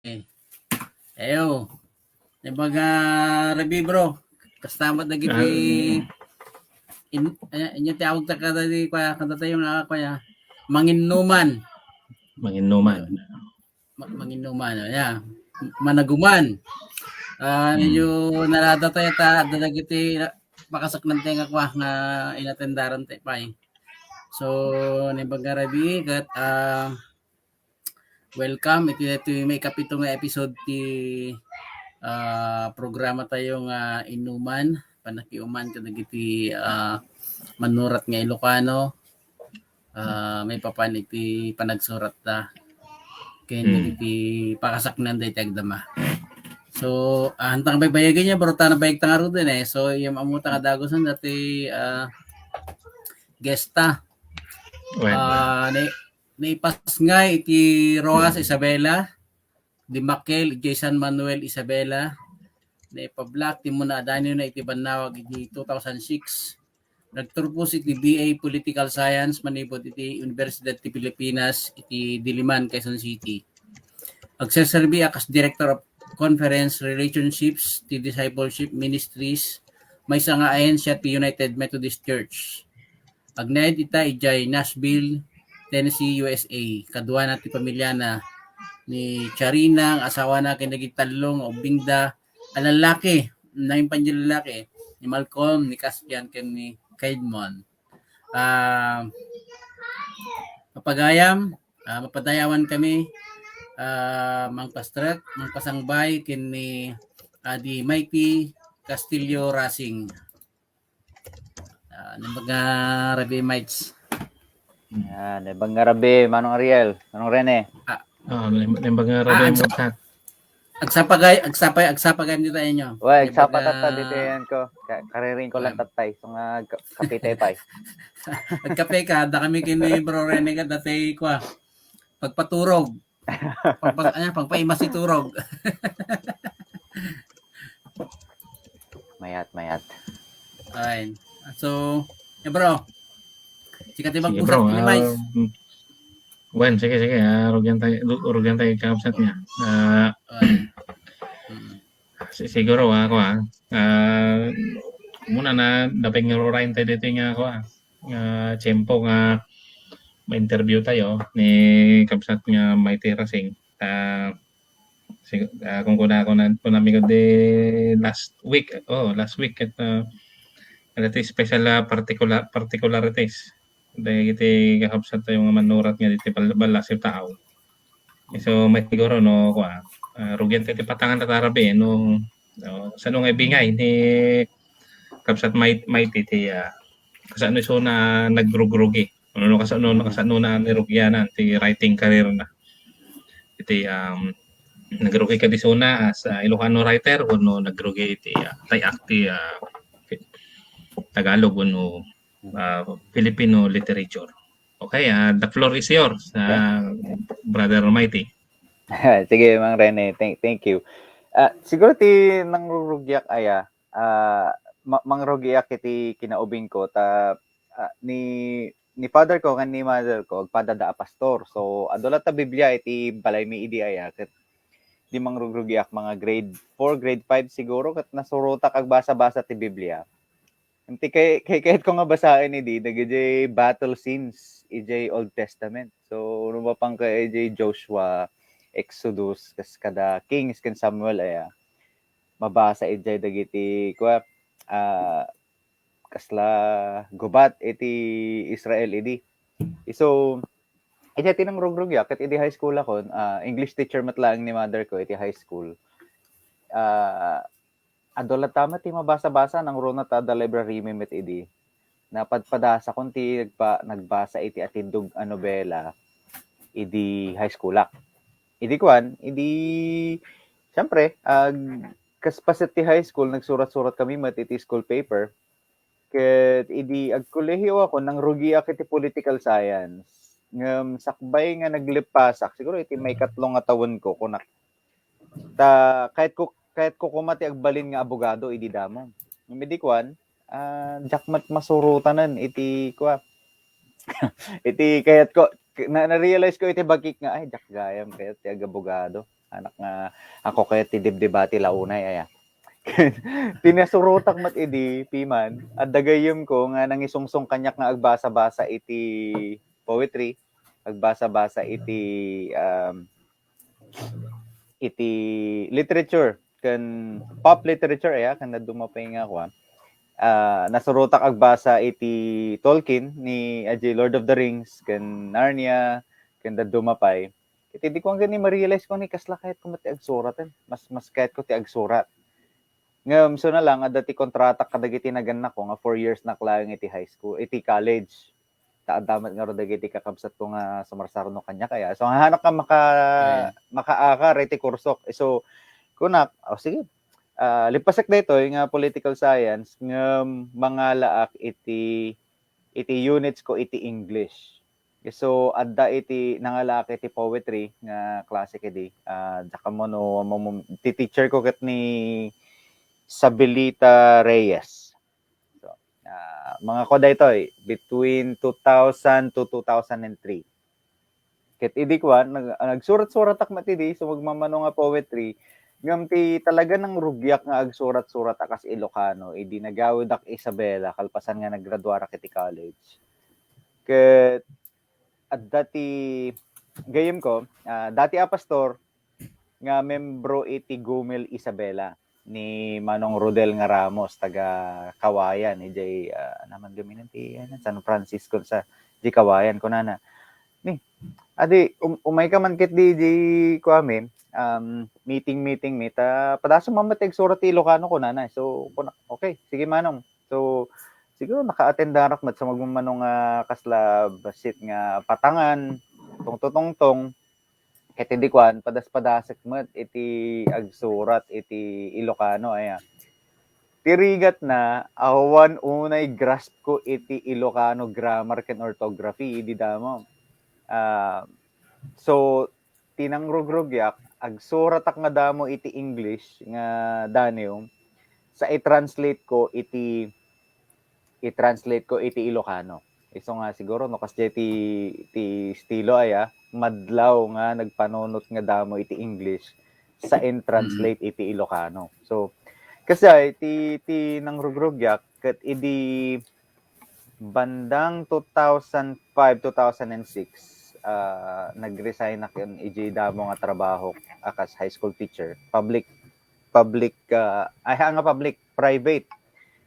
Ayo. Kumbaga, Rabi bro, kastamat na giti inyo tawag ta kada di kaya kada tayo nga kaya manginuman. Manginuman. Manginuman. Ya. Managuman. Medyo narada tayo ta dadagiti makasak ng tenga kwa nga inatendaran tayo pa eh. So, nimbaga Rabi kat welcome. Ito may kapito nga episode ti programa tayo nga inuman panakiuman kadagiti manurat nga Ilocano may papan iti panagsurat ta kaya iti pakasaknan da iti agdama. So hantang baybayagan niya baro ta na bayag tangaro din eh. So yung amuta nga dagosan dati gesta naipas nga iti Roas Isabela di Makel iti San Manuel Isabela na ipa-black ti muna dani na iti banawag iti 2006 nagturpos iti BA Political Science manipod iti Universidad ti Pilipinas iti Diliman, Quezon City. Agseserbi akas Director of Conference Relationships ti Discipleship Ministries may nga ahensya ti United Methodist Church. Agnaid ita ijay Nashville, Tennessee, USA. Kadua na ti pamilya na ni Charina, ang asawa na kinagitalong o Bingda, ang lalaki, nanging panjilalaki, ni Malcolm, ni Caspian, ni Kaidmon. Mapagayam, mapadayawan kami, Mangpastret, Mangpasangbay, ni Adi Mighty Castillo Racing. Mga Rabi Mites. Yan, mga Rabi, Manong Ariel, Manong Rene. Mga Rabi mo sa agsapagay dito inyo. Well, agsapat dito yan ko. Karirin ko lang tatay. So nga, kapitay pa. Agkape ka, da kami kini Bro Rene ka, dati ko pagpaturog. Pangpaimas iturog. Mayat. Ayun. So, bro. Sikat ibang sige, usap bro. ni Mais. Sige. Rugyan tayo kausap niya. Siguro ako muna na dapat ngororain tayo dito nga ako tiyempo nga ma-interview tayo ni kapsat nga Mighty Racing. Kung kuna ako na punamigod de last week at special particularities dahil iti kakapsat tayo nga manurat nga diti balasip tao. So may siguro no rugyan tayo patangan tatarabi sa nung ibingay ni kapsat Mighty ti kasano so na nagrugrugi kasano na ni rugyanan ti writing career na iti nagrugi ka di suna as Ilocano writer kuno nagrugi iti tayak ti Tagalog kuno Filipino literature. Okay, the floor is yours, Brother Mighty. Sige, Mang Rene, thank you. Siguro ti nang rugyak aya, Mang rugyak iti kinaubing ko ni father ko kan ni mother ko agpadada pastor. So adola ta Biblia iti balay mi idi aya ket di Mang rugyak mga grade 4, grade 5 siguro ket nasuruta kag basa-basa ti Biblia. Hindi kahit ko nga basahin ni nagijay battle scenes ijay Old Testament. So ano ba pang kay ijay Joshua, Exodus, kas kada Kings kan Samuel aya mabasa ijay dagiti kasla gubat iti Israel idi. So iti tinang rugrugya ket iti high school ako, English teacher matlaang ni mother ko iti high school. Adola tama ti mabasa-basa ng runa ta da library met idi. Napadpadasa kon ti nagbasa iti atindog a nobela idi high school ak. Idi syempre kaspaset ti high school nagsurat-surat kami met iti school paper. Ket idi agkolehiyo ako nang rugi ak iti political science. Sakbay nga naglipasak siguro iti may 3 nga taon ko kunak. Kahit ko kumati agbalin nga abogado idi damong. Medikwan jakmat masurutanan iti iti kayat ko na-realize ko iti bagik nga ay jak gayam kayat ti abogado. anak nga ako kaya ti dibdibati launay aya. Tinasurutak mat idi piman at dagayem ko nga nangisungsong kanyak nga agbasa-basa iti poetry, agbasa-basa iti literature kan pop literature aya kan nadumapay nga ako. Nasurutak agbasa iti Tolkien ni Aji Lord of the Rings kan Narnia kan dadumapay. Iti di ko ang gani ma-realize ko ni kasla kahit ko mati agsuratan. Mas kahit ko ti agsurat. Ngam so na lang dati kontrata kadagiti naganak ko nga 4 years na klayang iti high school, iti college. Damat nga ro dagiti kakabsat ko nga sumarsarno kanya kaya. So hahanap ka makaakar iti kursok. So kunak, sige. Lipasak dito nga political science nga mga laak iti units ko iti English. So adda iti nangalak iti poetry nga klase kedi. Daka mo no ti teacher ko ket ni Sabilita Reyes. So, mga ko dito between 2000 to 2003. Ket idi kwan nagsurat-surat ak matidi so magmamano nga poetry ngam ti talaga nang rugyak nga agsurat-surat akas Ilocano idi nagawid ak Isabela kalpasan nga naggraduara iti college. Ket adda ti gayem ko dati a pastor nga membro iti Gumel Isabela ni Manong Rodel nga Ramos taga Kawayan ijay naman gaminan ti San Francisco sa di Kawayan kunana ni adi umay ka man ket di ko amin meeting mi ta padaso mamateg surat ti Ilocano kunana so okay sige manong so siguro naka-attend darak mat sa magmamanong kasla basit nga patangan tong ket hindi kwan padas-padasek met iti agsurat iti Ilocano aya. Tirigat na awan unay grasp ko iti Ilocano grammar ken orthography idi damo. So tinangrogrogyak agsurat ak nga damo iti English nga danyo sa i-translate ko iti Ilocano. Iso nga siguro no kasdi ti estilo aya madlaw nga nagpanunot nga damo iti English sa translate iti Ilocano. So kasi ti nangrogrogyak ket idi bandang 2005-2006 nagresign ak iji damo nga trabaho akas high school teacher public private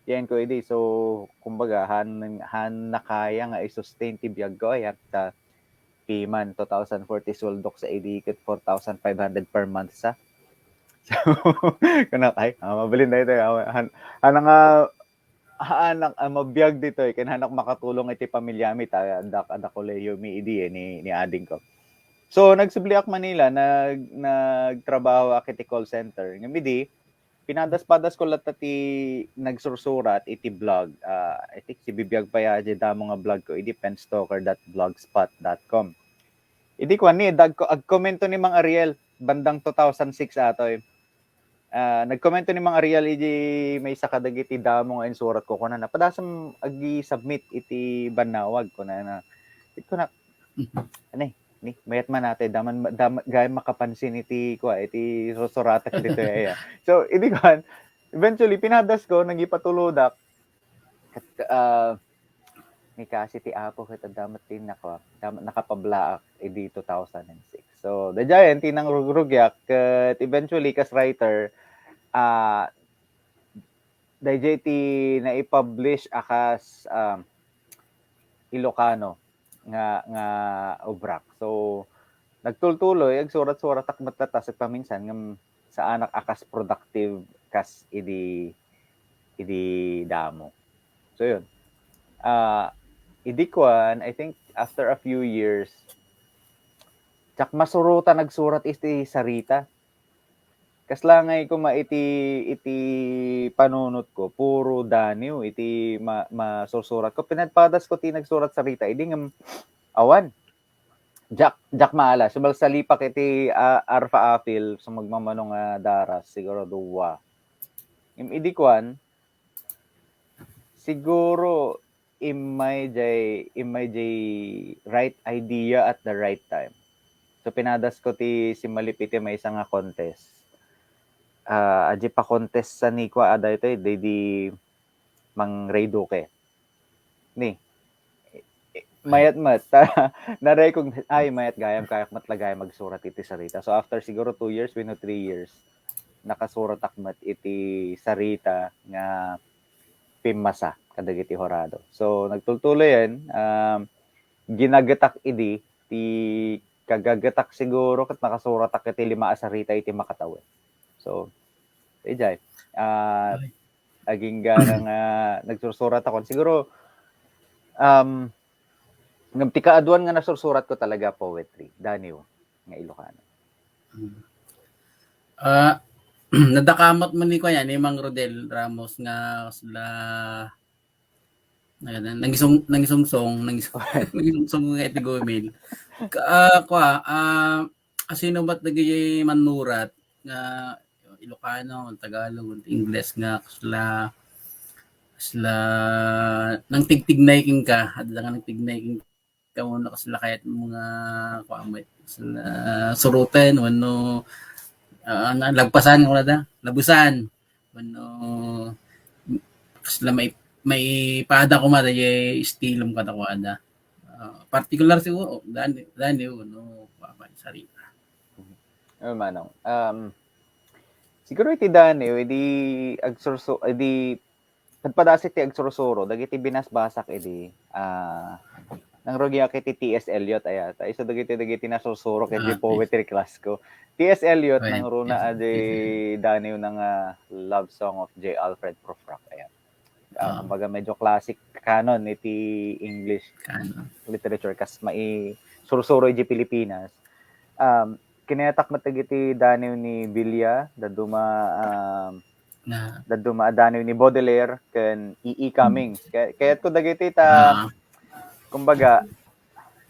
yan ko idi so kumbaga han nakaya nga i-sustain ti biag ko ay ta piman 2,040 suldok sa idi ket 4,500 per month sa so kana ay mabalin tayo hanang mabiyag dito ken hanak makatulong iti pamilya mi ta adak koleyo mi idi ni ading ko so nagsubli ak Manila nagtrabaho ak iti call center ngami pinadas-padas ko lahat ti nagsursurat iti blog. I think si bibiyag pa ya damo nga blog ko iti penstalker.blogspot.com. Idi ko ni agkomento ni Mang Ariel bandang 2006 atoy. Nagkomento ni Mang Ariel iti may sakadagiti damo nga insurat ko kunana padasam agi-submit iti banawag kunana. Ito na ni mayat man natin daman gay makapansin iti susuratak dito aya. So idi kan eventually pinadas ko nagipatulodak ni kasi ti apo ket damat tin nakapablaak idi 2006. So the giant tinang rugyak ket eventually kas writer DJ na i-publish akas Ilocano nga obrak. So nagtultuloy agsurat-surat ak matatas at paminsan ngam sa anak akas productive kas idi damo. So yun. Idi kwan I think after a few years tsak masurutan nagsurat iti sarita. Kaslangay ko iti panunot ko puro daniw iti masusurat ko pinadpadas ko ti nagsurat sarita idi ngam awan Jack maala subal sa lipak iti Arfa Apil so magmamanong daras siguro duwa idi kwan siguro imay jay right idea at the right time So pinadas ko ti si malipiti may isa nga contest. Aji pa contest sa ni kwa ada ito di mang Rayduke. Ni mayat naray kong mayat gayam kayak matlagay magsurat iti sarita. So after siguro 2 years, 3 years, nakasurat akmat iti sarita nga pimasa kadagiti horado. So nagtultuloy yan, ginagatak idi ti kagagatak siguro kat nakasurat ak iti 5 a sarita iti makatawen. So ijay aging ganang nagsusurat ako siguro ng tikaaduan nga nasursurat ko talaga poetry Daniel nga Ilocano. Nadakamot man ni ko yan ni Mang Rodel Ramos nga sila nangisungsong nga iti gomil. Asino ba't nagay manurat nga Ilocano, Tagalog, English nga sila nang tigtignay ka at nga nang tiggnay ka muna kasila kahit mga kuamay sila surutan wano lagpasan wala da labusan wano sila may pada ko mada yung estilom katakwada particular siguro dani no papay sarita Manong siguro iti Daniel edi agsurso edi padpadasi ti agsursuro dagiti binasbasak edi nang rogya kiti T.S. Eliot ayata iso dagiti nasursuro kiti poetry class ko. T.S. Eliot nang runa adi Daniel ng love song of J. Alfred Prufrock ayan. Kumbaga medyo classic canon iti English literature kas mai sursuro iti Pilipinas. Kinayatak matagiti Daniel ni Villa daduma Daniel ni Baudelaire ken E.E. Cummings. Kaya't ko dagiti kumbaga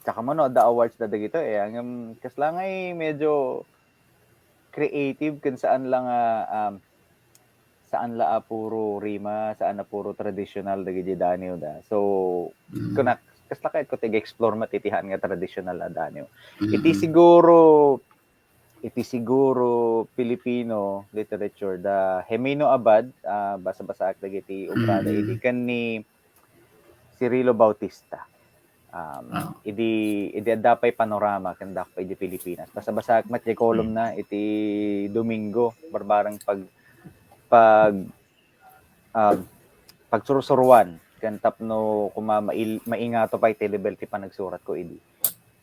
tsaka mo no the awards da dagito ang kaslangay medyo creative kung saan lang saan la puro rima saan na puro traditional dagiti Daniel da so kuna kaslakay ko tig-explore matitihan nga traditional Daniel iti siguro Filipino literature da Hemino Abad basa-basa ak dagiti obrada idi kan ni Cirilo Bautista idi adapay panorama kandak pa iti Pilipinas basa-basa ak matje column na iti Domingo barbarang pagsursuruan kan tapno kuma maingato pa iti level ti panagsurat ko idi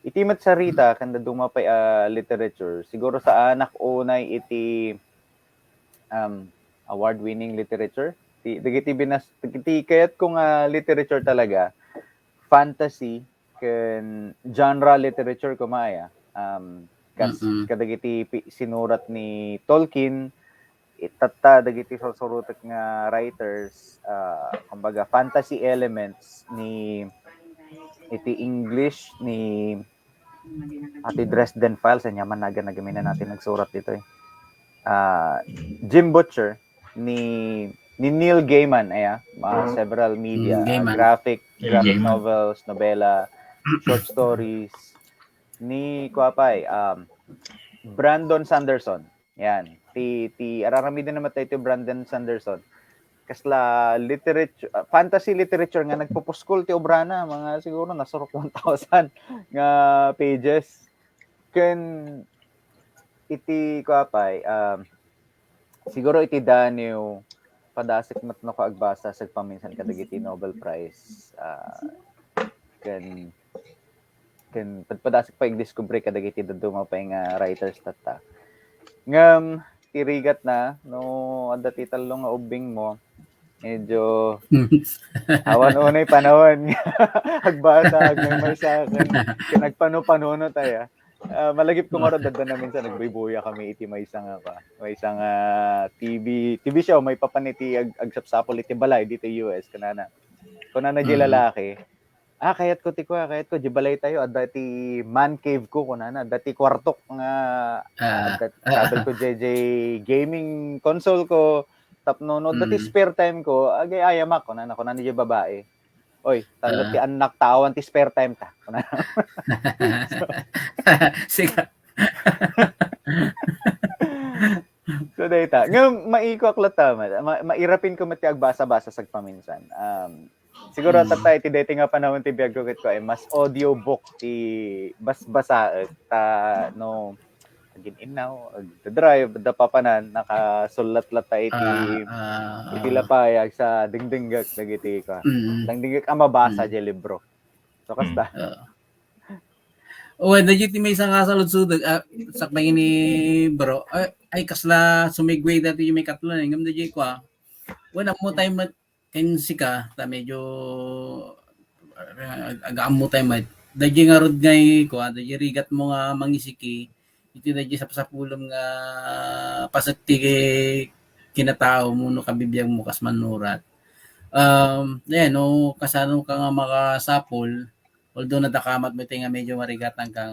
iti met sarita kanda dumapay literature siguro sa anak unay iti award winning literature dagiti kayat kung literature talaga fantasy ken genre literature kumaya kadagiti sinurat ni Tolkien itatta dagiti surutek nga writers kumbaga fantasy elements ni iti English ni ati Dresden Files man nagaminan natin nagsurat dito Jim Butcher ni Neil Gaiman several media graphic novels, novela, short stories ni kuapay Brandon Sanderson. Yan. Ti ararami din naman tayo Brandon Sanderson. Kasla literature fantasy literature nga nagpupuskol ti obrana mga siguro nasurok 1,000 nga pages. Ken iti kuapay siguro iti Daniel padasik matno ko agbasa sa paminsan kadagiti Nobel Prize ken padasik pa ig-discover kadagiti daduma pa nga writers tata ngam tirigat na no adda ti tallo nga ubing mo medyo awan unay panahon agbasa agmay sa akin nagpano-panono tayo malagip ko maro dadda na minsan nagbaybuya kami iti may isang TV show may papaniti agsapsapol iti balay dito US kanana di lalaki kayat ko di balay tayo at dati man cave ko kunana dati kwartok nga travel ko JJ gaming console ko tapno dati spare time ko agay ayamak kunana di babae oy talo ti anak tawan ti spare time ta Sige So data. Ngam maiko aklat tama. Mairapin ko mati agbasa-basa sa paminsan. Siguro tatay ti dating nga panahon ti biag ko ay mas audiobook ti basbasa ta no agin inaw the drive da papanan nakasulat-lat ta iti lapayag sa dingdinggak dagiti ko. Dingdinggak ang mabasa di libro. So kasta. Dagiti may isang kasalud-sudog, sakbay ni bro, ay kasla sumigway dati yung may katlo, ngam dagiti ko, wala mo tayo kansi ka, ta medyo, agaam mo tayo dagiti nga rod ngay ko, dagiti rigat mo nga mangisiki, iti dagiti sa pasapulom nga pasati kinatao mo no kabibiyang mo kas manurat. No, kasano ka nga makasapol, although nadakamat mo nga medyo marigatan ka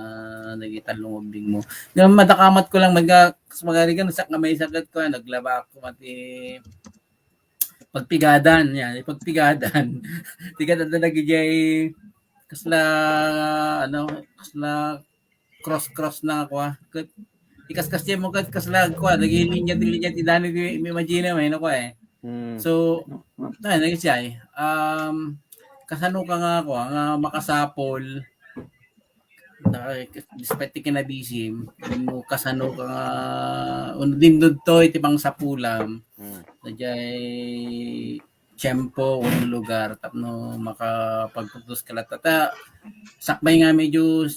nagitan lumubing mo. Nga madakamat ko lang magarigan sak nga may sagat ko naglaba ako mati pagpigadan yan, pagpigadan. Tigat na nagijay kasla kasla cross na ako. Ikas mo kasla ko nagilinya ti dani mi imagine mo no ko eh. So, nagsiya kasano ka nga ako, nga makasapol, despite kinabisim, mo kasano ka nga, dindod to, iti pang sapulam, najay, tiyempo, unong lugar, tapno makapagputos ka latata, sakbay nga medyo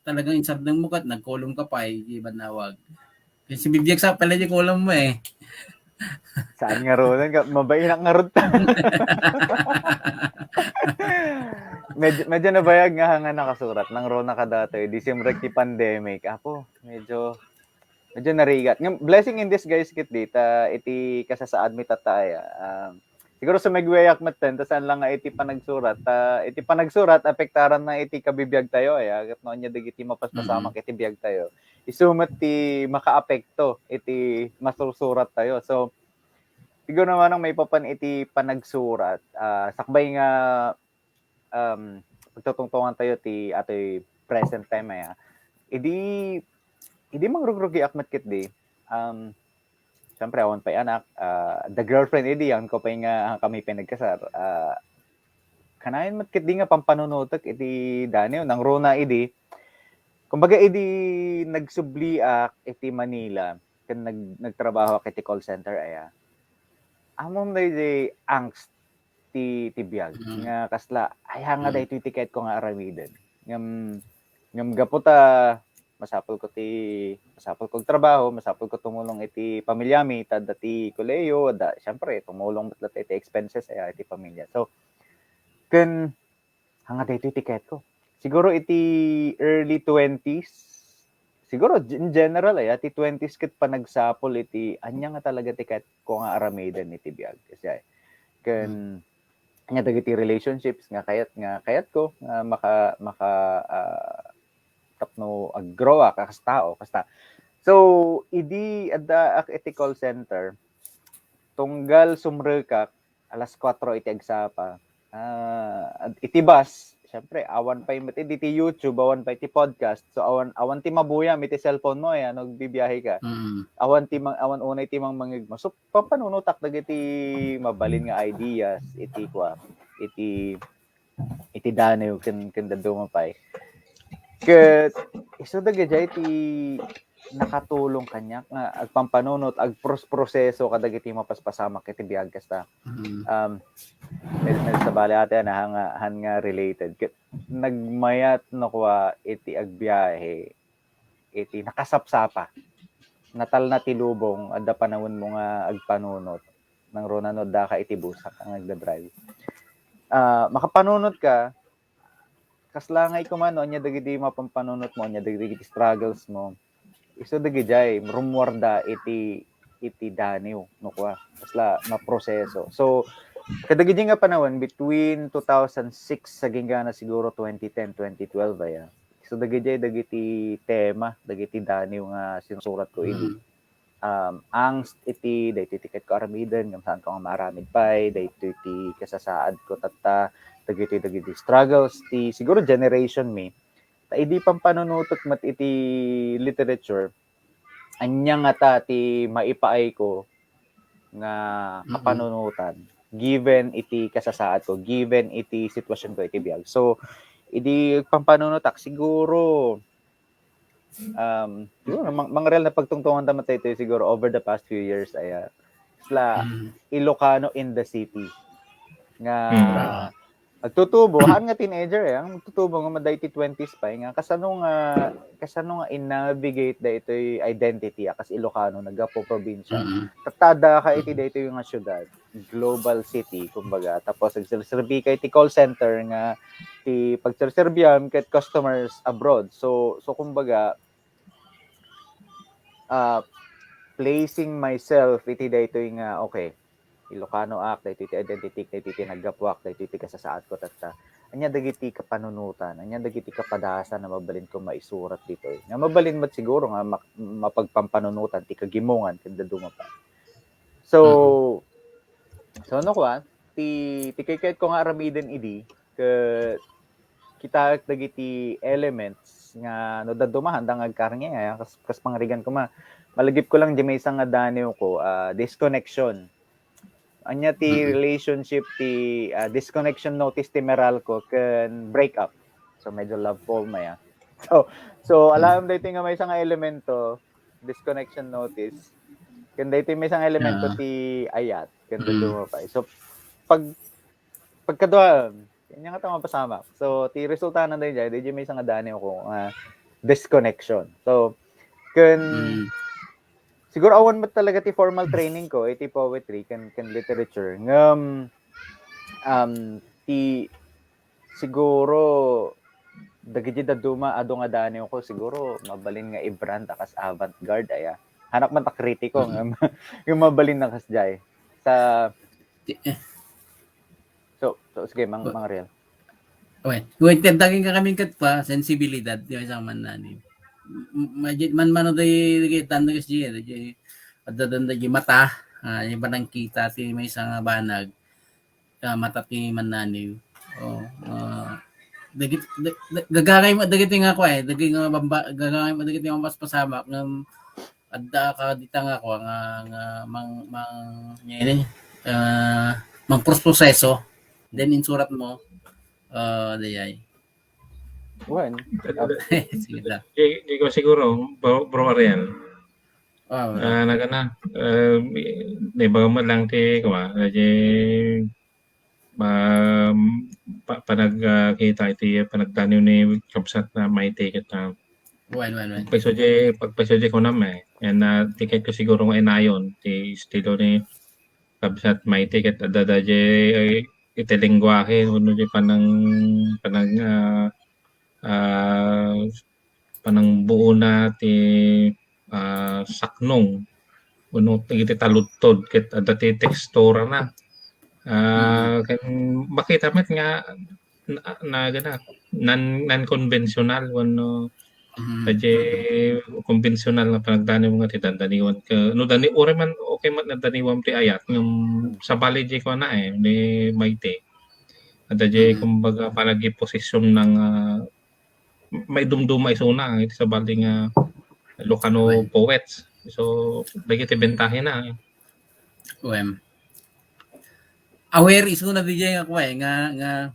talagang insab ng mukat, nagkolong ka pa, di ba nawag. Kasi bibiyag sa pala di kolong mo eh. Saan nga ron? Mabainak nga ron. medyo nabayag nga nakasurat. Nang ron na kadatoy. December ti pandemic. Apo, medyo narigat. Blessing in disguise kit dita. Iti kasasaad mi tataya. Siguro sa magwayak maten. Saan lang nga iti panagsurat. Iti panagsurat, apektaran na iti kabibiyag tayo. Kat noon niya digiti mapaspasamak iti biyag tayo. Isumat ti makaapekto iti masusurat tayo. So, siguro naman ang may papan iti panagsurat. Sakbay nga pagtutungtungan tayo ti atoy present time ay. Idi mangrugrugi akmat kit di. Siyempre awan pa'y anak. The girlfriend idi yan ko pa nga kami pinagkasar. Kanayan mat kit di nga pampanunutok iti Daniel nang Rona idi. Kumbaga idi nagsubliak iti Manila kan nagtrabaho ak iti call center aya. Amom day angst ti biyag nga kasla ay nga day ticket ko nga aramiden. Ngam gaputa masapol ko trabaho, masapol ko tumulong iti pamilyami tad dati koleyo da syempre tumulong lat iti expenses aya iti pamilya. So ken hanga day ticket ko. Siguro iti early 20s. Siguro in general iti 20s ket pa nagsapol iti anya nga talaga tiket ko nga aramiden iti biag. Kasi ken anya dagiti relationships nga kayat ko nga maka tapno aggrow kas tao kasta. So idi adda ak iti call center tunggal sumrekak alas 4 iti agsapa. Iti bus syempre awan pa iti YouTube, awan pa iti podcast. So awan ti mabuyam iti cellphone mo ya nagbibiyahe ka. Awan unay ti mangmangigmo. So papanunutak dagiti mabalin nga ideas iti Daniel ken daduma pay. Ket iso dagiti iti nakatulong kanya nga agpampanunot agproseso kadagiti mapaspasamak iti biag kasta. Medyo sa bali ate na han nga related. Nagmayat no kwa iti agbiyahe iti nakasapsapa. Natal na tilubong adda panahon mo nga agpanunot nang ronanod da ka iti busak ang nagda-drive. Makapanunot ka kaslangay ko man nya dagiti mapampanunot mo nya dagiti struggles mo. Iso dagiti rumwarda iti Daniel no kwa kasla maproseso. So kadagiti nga panahon between 2006 saging gana siguro 2010 2012 aya. So dagiti tema dagiti Daniel nga sinusurat ko ini. Angst iti daytoy tiket ko aramiden ngam saan ko nga maaramid pay daytoy ti kasasaad ko tatta dagiti struggles ti siguro generation me Ta idi pampanunutot mat iti literature, anya nga ta ti maipaay ko nga kapanunutan given iti kasasaad ko, given iti sitwasyon ko iti biag. So, idi pampanunutak siguro siguro mga real na pagtungtungan tama tayo siguro over the past few years ay isla Ilocano in the city nga agtutubo han nga teenager ang tutubo nga maday ti 20s pa nga kasano nga in-navigate da ito'y identity akas Ilocano nagapo probinsya tatada ka iti da ito yung nga syudad global city kumbaga tapos agserserbi kay ti call center nga ti pagserserbiam ket customers abroad so kumbaga placing myself iti da ito yung nga okay Ilocano ak, dahito iti identity, dahito iti naggapuak, dahito iti kasasaad ko, tata. Anya dagiti kapanunutan, anya dagiti kapadasa na mabalin ko maisurat dito. Nga mabalin mat siguro nga mapagpampanunutan, ti kagimungan, kanda dumapa. So ano ko ti kayat ko nga aramiden idi, kita dagiti elements nga no dadumahan dang agkarnya kas pangrigan ko malagip ko lang di may isang nga daniw ko disconnection anya ti relationship ti disconnection notice ti Meralco ken breakup so medyo love poem maya so alam dito nga may isang elemento disconnection notice ken dito may isang elemento ti ayat ken dulo pa so pagkadwa kanya nga tama pasama so ti resulta na dito di may isang dani ko disconnection so ken siguro awan mo talaga ti formal training ko iti poetry ken literature ti siguro dagiti daduma ado nga dani ko siguro mabalin nga ibrand akas avant-garde aya hanak man ta kritiko nga yung mabalin na kas jay sa so sige mang real wait daging ka kaming kat pa sensibilidad di isang man nani man day tanda kasi di adadanda di mata yung banang kita ti may isang banag mata ti mananiw gagagay mo dagiti nga ko dagiti nga gagagay mo dagiti nga mas pasamak ng adda ka dita nga ko nga mang proseso then insurat mo dayay When? Sige na. Di ko siguro, bro Ariel. Nagana, di ba mo lang ti kawa, panagkita iti panagtaniw ni Kapsat na may ticket na pagpasoje ko naman and ticket ko siguro nga inayon ti estilo ni Kapsat may ticket adadaje iti lingwahe uno di panang buo na ti saknong uno iti taludtod ket adda ti tekstura na kan makita met nga na gana non conventional wano konvensyonal na panagdaniw nga ti dandaniwan ka no dani ore man okay man nadaniwam ti ayat ngem sabali di ko na ni Maite adda kumbaga palagi posisyon ng may dumduma isuna iti sa baling Ilocano poets. So, dagiti bentahe na. Aware isuna DJ nga ko nga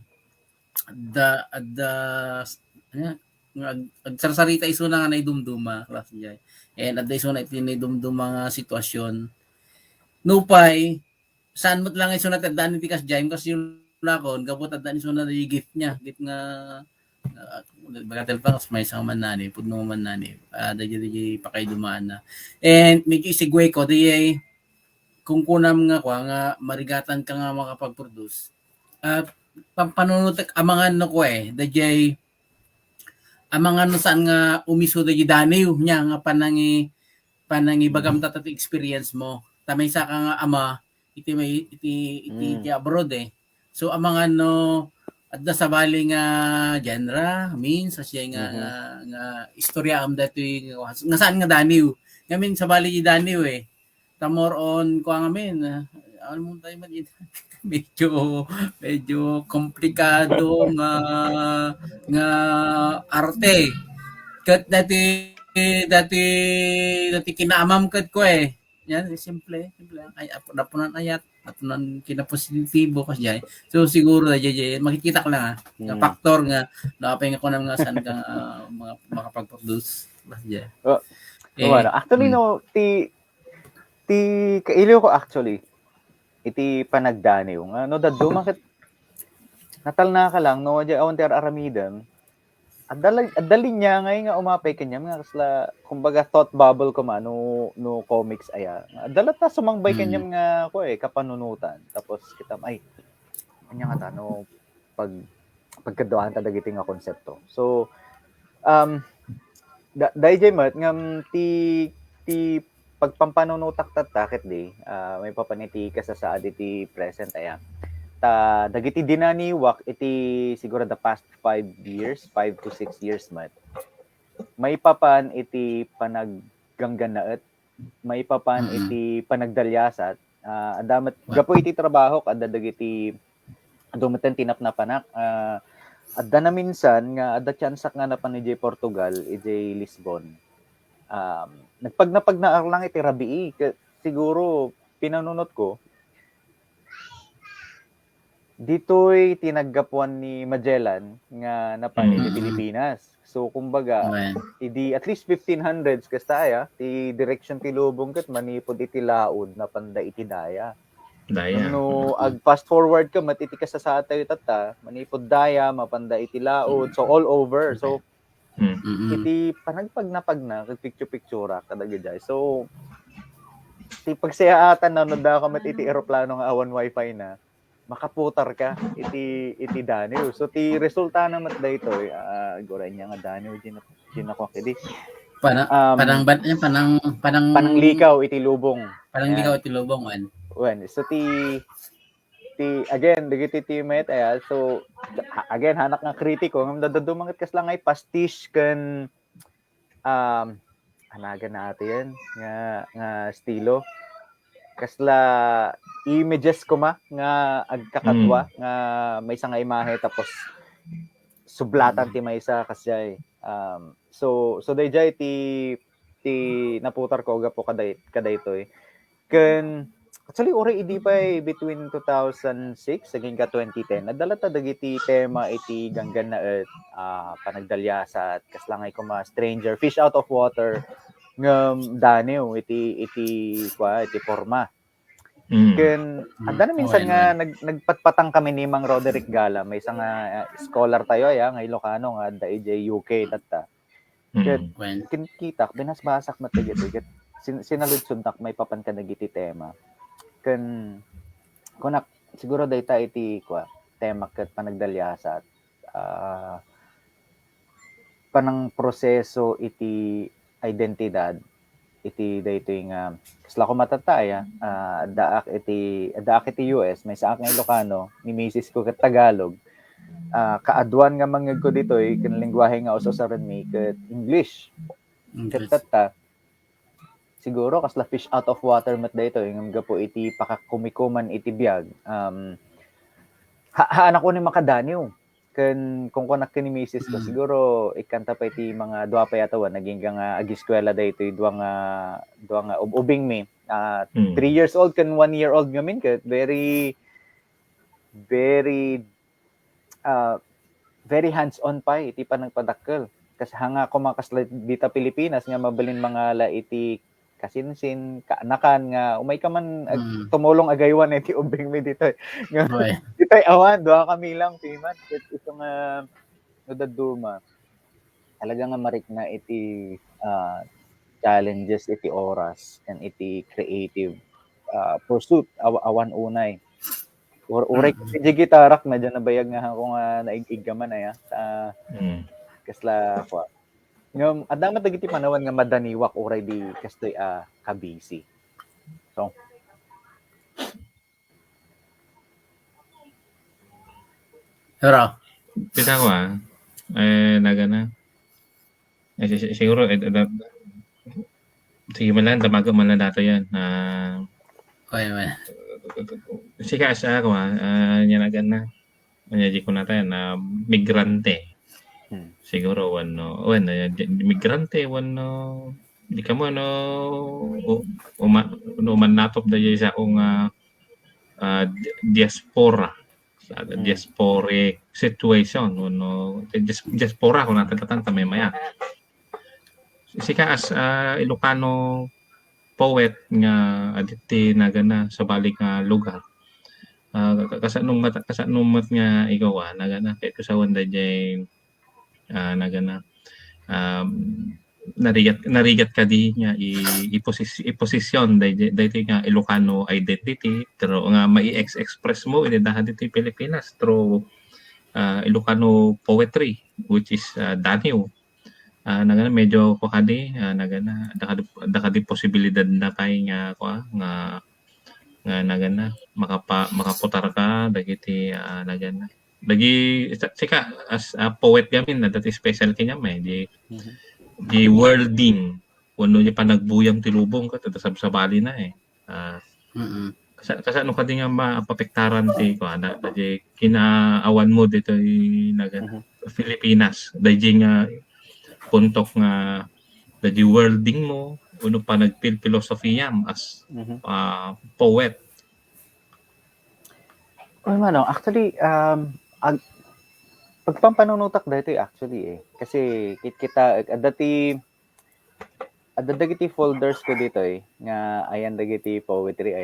agsarsarita isuna nga naidumduma class DJ. And adda isuna iti naidumduma nga sitwasyon. Nupay saan mo't lang isuna tadaan iti kas Jaime kasi yung lakon kapot adda isuna na gift niya. Gift nga bagatel pa may isang manani pudno manani dagi pakay dumaan na and medyo isigway ko di kung kunam nga nga marigatan ka nga makapag-produce pampanunutak amangan no ko dagi amangan no saan nga umiso dagi daniw nya nga panangi bagam tatati experience mo tamay sa ka nga ama iti abroad so amangan no at sa bali nga genre means siya nga istorya am datoy nga saan nga daniw ngamin sa bali daniw ta more on ko ngamin ano mo tayo man medyo komplikado nga arte. Kat dati kinaamam kat ko eh. Yan, simple. Ay, apunan ayat, apunan kinapositibo kasi jay. So siguro na jay, makikita ka lang nga factor nga napay nga ko nang nga saan ka mga makapag-produce jay. Actually no, ti kailiw ko actually iti panagdaniw nga no daddo makit natal na ka lang no jay awan ti aramidam adali niya ngay nga umapay kanya nga kasla kumbaga thought bubble ko man no comics aya adala ta sumangbay kanya nga ko kapanunutan tapos kita ay kanya nga ta no pagkaduhan ta dagiti nga konsepto so dayjay mat ngam ti pagpampanunutak takit di may papaniti ka sa saad iti present aya ta dagiti dinaniwak iti siguro the past 5 to 6 years mat may papan iti panagganggannaet may papan iti panagdalyasat adamat gapo iti trabaho kada dagiti dumeten tinapnapanak adda na minsan nga adda tsansak nga napan ni Portugal iti Lisbon nagpagnapag na lang iti rabii siguro pinanunot ko dito'y tinaggapuan ni Magellan nga napan iti Pilipinas. So kumbaga, idi at least 1500s kastaya ti direction ti lubong ket manipod iti laod napanda iti daya. No ag fast forward ka matiti ka sa tayo tata, manipod daya mapanda iti laod. So all over. So iti panagpagnapag na picture kadagiti. So ti pagsayaatan na nada ka iti eroplano nga awan wifi na makaputar ka iti Daniel. So ti resulta naman dayto goray niya nga Daniel ginako kidi. Panang likaw iti lubong. Panang likaw iti lubong man. When so ti again dagiti teammate so again hanak nga kritiko ngam dadumangit kas lang ay pastiche ken hanagan natin nga estilo kasla images ko nga agkakadwa nga may isa nga imahe tapos sublatan ti maysa kasay so dayjay ti naputar ko gapo kadaytoy ken actually ori idi pa between 2006 saging ka 2010 nadala ta dagiti tema iti ganggan na panagdalyasat kaslangay ko stranger fish out of water ngam Daniel iti forma. Ken adda na minsan nga nagpatpatang kami ni Mang Roderick Gala, may isang scholar tayo nga Ilocano nga adda iti UK tatta. Ken kita binasbasak matagit sinalud suntak may papan ka dagiti tema. Ken kunak siguro dayta iti tema ket panagdalyasat panang proseso iti identidad iti daytoy nga kasla ko matataya daak iti US may sa akin Ilocano ni Mrs. ko ket Tagalog kaadwan nga mangeg ko ditoy ken lengguwahe nga uso sa ren mi ket English ket tatta siguro kasla fish out of water mat daytoy ngam gapo iti pakakumikuman iti biag anak ko ni makadaniw ken kung kunak ni Mrs. ko siguro ikanta pa iti mga dua pa yatawan naging nga agiskwela daytoy dua nga ubing mi 3 years old ken 1 year old ngamin ket very hands on pa iti panagpadakkel kas hanga ko makasla dita Pilipinas nga mabalin mga la iti kasinsin kaanakan nga umay ka man tumulong agaywan iti ubing mi dito dito awan duha kami lang piman ket ito nga nodaduma talaga nga marik na iti challenges iti oras and iti creative pursuit awan unay uray iti gitarak medyo nabayag nga ako nga naiggaman kasla ko ngam adda dagiti panawan nga madaniwak uray di kastoy kabisi. So Pero kita ko nagana siguro sige man lang damago man lang dato yan okay man sika sa ako nya na gana. Nya di ko natin na migrante. Siguro wano migrante wano di ka mo uman natop da sa akong diaspora diasporic situation no diaspora kung natatatan ta maya sika as Ilocano poet nga aditi na gana sa balik nga lugar kasanong mat nga ikaw na gana kay kusawan da jay nagana narigat ka di nga iposisyon dahil nga Ilocano identity pero nga mai-express mo dahan dito Pilipinas through Ilocano poetry which is Danio nagana medyo ko kadi nagana dakadi posibilidad na kay nga nagana makaputar ka dagiti nagana lagi sika as a poet gamin na dati special kanya may di worlding kuno niya pa nagbuyang tilubong ka sa bali na kasi ano ka di nga mapapektaran ti ko ana di kinaawan mo dito Pilipinas dahil nga puntok nga di worlding mo uno pa nagpil filosofiya as poet. Mano, actually, pagpampanunutak dito actually kasi kita dati dagiti folders ko dito nga ayan dagiti poetry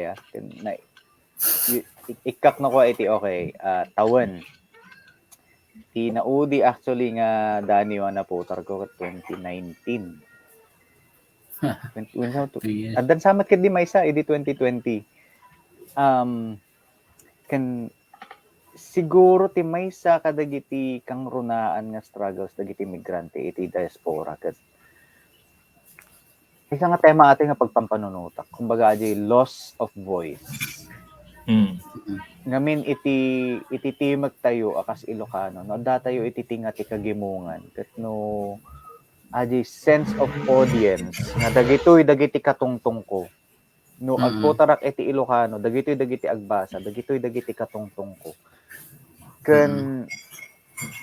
na ikak na ko iti okay tawan ti naudi actually nga Dani na putar ko 2019 andan samat ket di maysa edi 2020 kan siguro ti maysa kadagiti kang runaan nga struggles dagiti migrante iti diaspora ket isa nga tema ating nga pagpampanunutak kumbaga di loss of voice ngamin iti timag tayo akas Ilocano no datayo iti tinga ti kagimungan ket no adi sense of audience nga dagiti katungtong ko no agpotarak iti Ilocano dagiti agbasa dagiti katungtong ko ken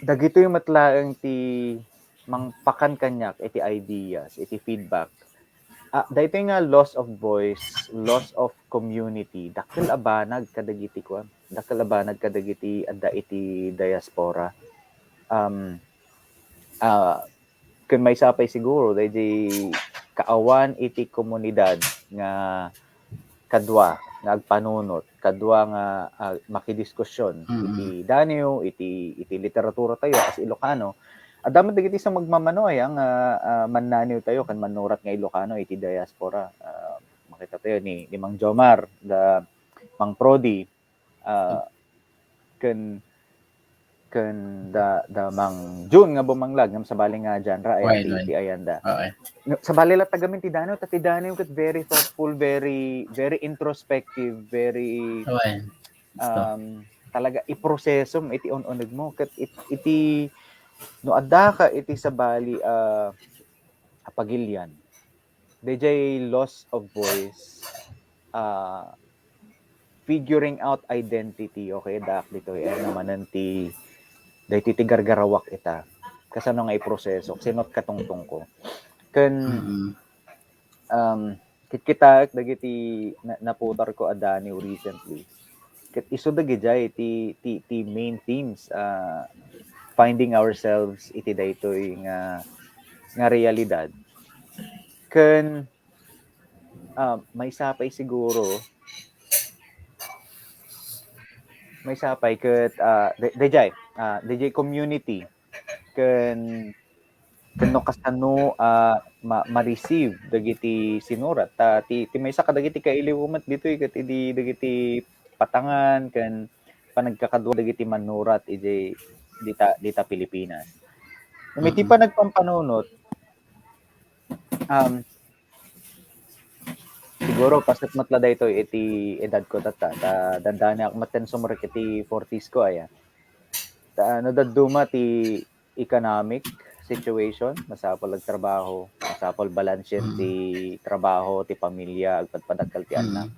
dagitoy matlaeng ti mangpakan kanyak iti ideas iti feedback dahito nga loss of voice loss of community dakkel abanag kadagiti adda iti diaspora ken may sapay siguro dahil kaawan iti komunidad nga kadwa nga agpanunot kadwa nga makidiskusyon iti Danio iti literatura tayo as Ilocano adamad dagiti sa magmamano ang mannaniw tayo kan manurat nga Ilocano iti diaspora makita tayo ni Mang Jomar da Mang Prodi ken da Mang June nga bumanglag ngam sa bali nga genre iti ayanda sa bali la tagamin ti Danio ket very thoughtful very introspective very talaga iproseso iti on-onig mo ket iti no adda ka iti sa bali apagilyan DJ loss of voice figuring out identity okay dak dito naman ti dahiti ti gargarawak ita kasano nga iproseso sinot katungtong ko ken kita dagiti naputar ko adani recently ket isu dagiti ti main themes finding ourselves iti daytoy nga realidad ken may sapay siguro ket DJ community ken no kasano ma-receive dagiti sinurat ti maysa kadagiti kailiwumet ditoy ket idi dagiti patangan ken panagkakadwa dagiti manurat iti dita Pilipinas. Umiti pa nagpampanunot siguro pasat matla daytoy iti edad ko dandani ak maten sumrek iti 40s ko nadaduma ti economic situation masapol agtrabaho masapol balansyen ti trabaho ti pamilya agpadpadagkal ti anak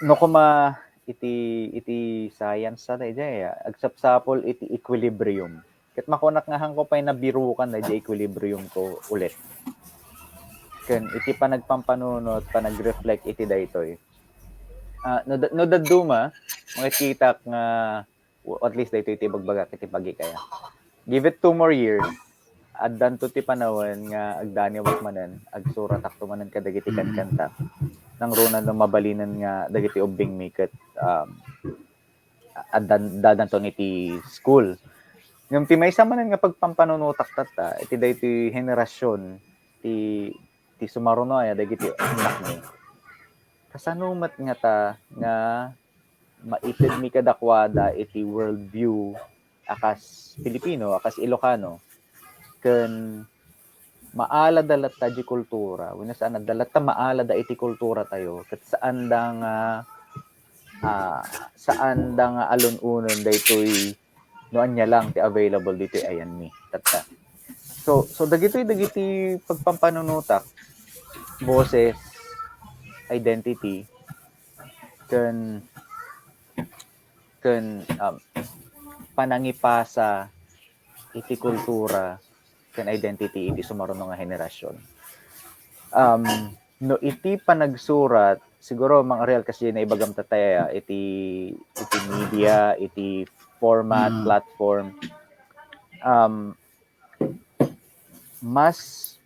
no kuma iti science sa dayjay agsapsapol iti equilibrium. Ket makunak nga hangko pay nabirukan na di equilibrium ko ulit. Ken iti panagpampanunot panag-reflect iti daytoy. No daduma makikita nga at least daytoy iti bagbaga iti pagi kaya. Give it 2 more years. Addan to ti panawon nga agdaniwak manen agsurat akto manen kadagiti kanta nang runa no mabalinan nga dagiti ubing miket addan dadan to iti school. Ngem ti maysa manen nga pagpampanunutak tata iti dayti henerasyon ti sumaruno ay dagiti anak ni. Kasanumat nga ta nga maitid mi kadakwada iti worldview akas Pilipino, akas Ilocano ken maala dalat ta di kultura. Wenno saan dalat ta maala da iti kultura tayo ket saan da nga alun-unon daytoy no anya lang ti available dito ayan mi tata. So dagiti pagpampanunutak boses identity ken panangipasa iti kultura ken identity iti sumaruno nga henerasyon. No iti panagsurat siguro mga real kasi na ibagam tataya iti media, iti format, platform. Mas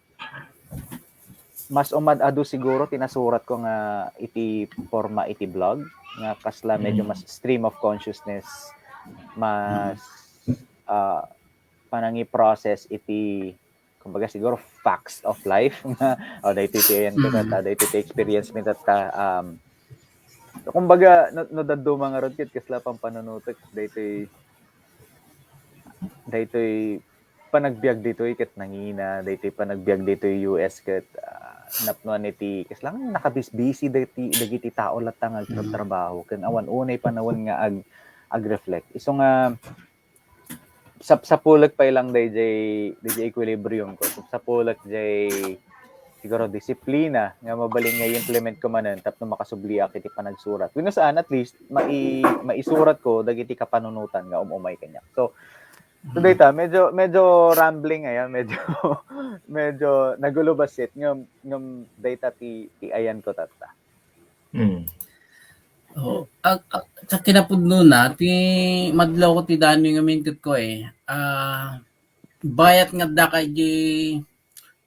umad-ado siguro tinasurat ko nga iti forma iti blog nga kasla medyo mas stream of consciousness mas panangi-process iti kumbaga siguro facts of life nga daytoy yan ko tata daytoy experience mi tata kumbaga no daddo mga rod kit kasla pang panunutok daytoy panagbiag ditoy ket nangina daytoy panagbiag ditoy US ket napnuan iti kasla nakabisbisi dagiti tao latang agtrabaho ken awan unay panawon nga ag-reflect iso nga sa pulag pa ilang DJ equilibrium ko. Sa pulag jay siguro disiplina nga mabaling nga implement ko manen tapno makasubli ak iti panagsurat. Kuno saan at least maisurat ko dagiti kapanunutan nga umay kanya. So data medyo rambling ayan, medyo nagulubasit ngam data ti ayan ko tata. Sa kinapudno na, ti madlaw ko ti dano yung mintit ko bayat nga da kay di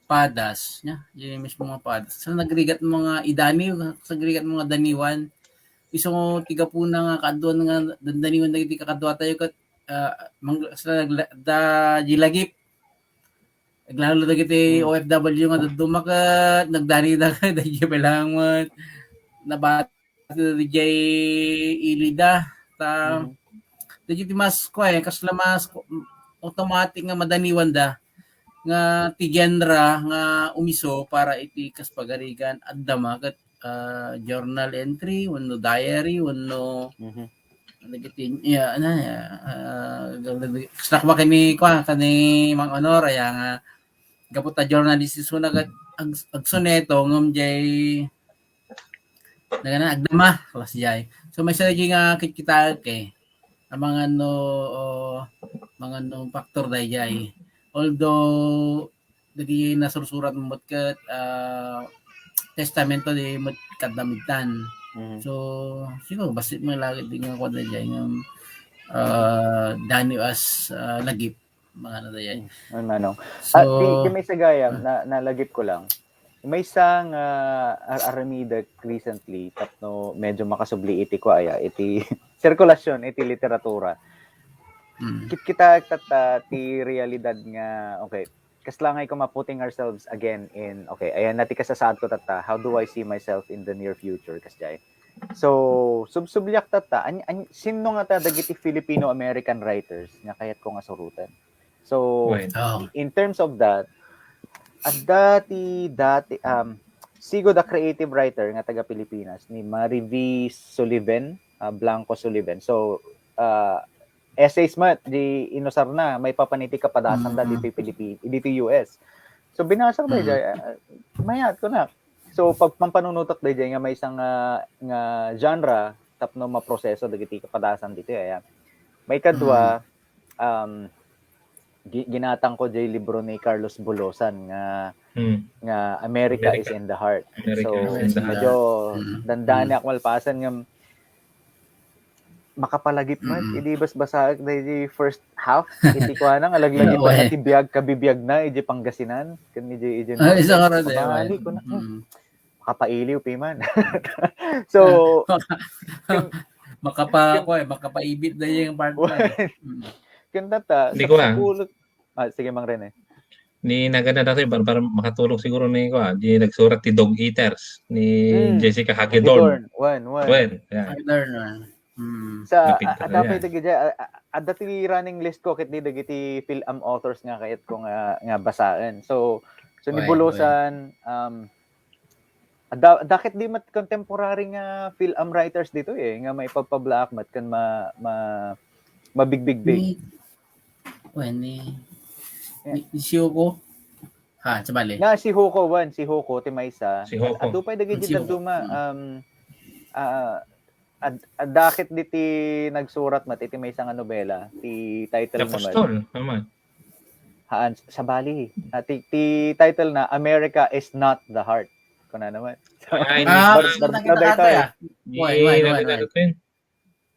padas, di mismo mga padas. Sa nagrigat mga idani, sa nagrigat mga daniwan, iso mo tiga po na nga kaduan nga daniwan na iti kakadwa tayo kat da jilagip. Naglalo na kiti OFW nga dumakat, nagdani na ka, dahil belangot, nabat DJ Ilida ta DJ mas ko kasla mas automatic nga madaniwan da nga ti genre nga umiso para iti kas pagarigan adda magat journal entry wenno diary wenno nagiti snack ba kani mang honor aya nga gapot ta journalist so nagat ag soneto ngam jay nagana agdama was jay so may sarigi nga kita ang mga factor day jay although dagi nasursurat mo ket testamento di mo kadamitan so siguro basit mo lagi din nga kwada jay ng dani as lagip mga day manong so may sagayam na lagip ko lang may isang aramida recently tapno medyo makasubli iti ko aya iti sirkulasyon iti literatura kita ti realidad nga okay kaslangay ko putting ourselves again in okay ayan nati kasasaad ko tata how do I see myself in the near future kasjay so subsubyak tata sino nga ta dagiti Filipino-American writers nga kayat ko nga surutan so in terms of that at dati sigo the creative writer nga taga Pilipinas ni Mary V. Sullivan Blanco Sullivan so essays mat di inusar na may papaniti kapadasan da dito US so binasa ko mayat ko na So pag pampanunutok DJ nga may isang nga genre tapno maproseso dagiti kapadasan dito ya. May kadwa ginatang ko jay libro ni Carlos Bulosan nga America is in the Heart. America So is in the Heart. medyo dandani ako malpasan nga makapalagip man idi bas-basaak dahil first half iti ko nang alaglagi pa iti biyag kabibiyag na iji Pangasinan ken iji isa ka rin bali ko na makapailiw piman. So makapaibit na yung part na. Ken data Hindi ko sige Mang Rene. Ni nagana dati para makatulong siguro ni ko di nagsurat ti Dog Eaters ni Jessica Hagedorn. One. Yeah. Sa dapat dati running list ko ket di dagiti film authors nga kayat ko nga basaan. So ni Bulosan dakit di mat contemporary nga film writers dito nga may pagpa-black mat kan mabigbig. Si Hugo. Sabali. Nga si Hugo ti maysa. Si Hugo. Adu pa dagiti duma dakit diti nagsurat mat iti maysa nga nobela ti title naman. Sa Bali. Ti title na America is not the Heart. Kuna naman.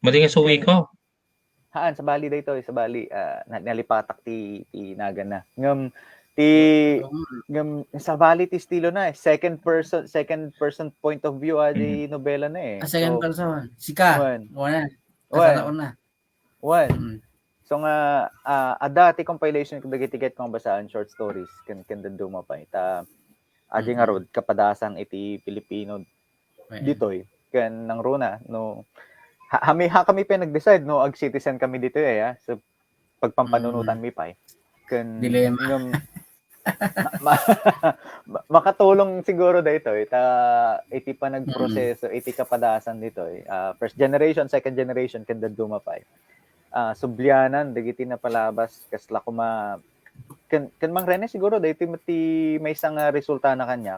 Mali nga suwi ko. Sa Bali dito, sa Bali nalipatak ti nagan na. Ngam sa Bali ti estilo na second person point of view di nobela na second person. Sika. One. So nga ada ti compilation kung dagiti kong basaan short stories kan duma pa ita adi nga rod kapadasan iti Pilipino ditoy kan nang runa no kami pa nag-decide no ag citizen kami dito so pagpampanunutan mi pa kan dilema makatulong siguro dito iti pa nagproseso iti kapadasan dito first generation second generation kan duma pa sublyanan dagiti na palabas kasla kuma kan Mang Rene siguro dito may isang resulta na kanya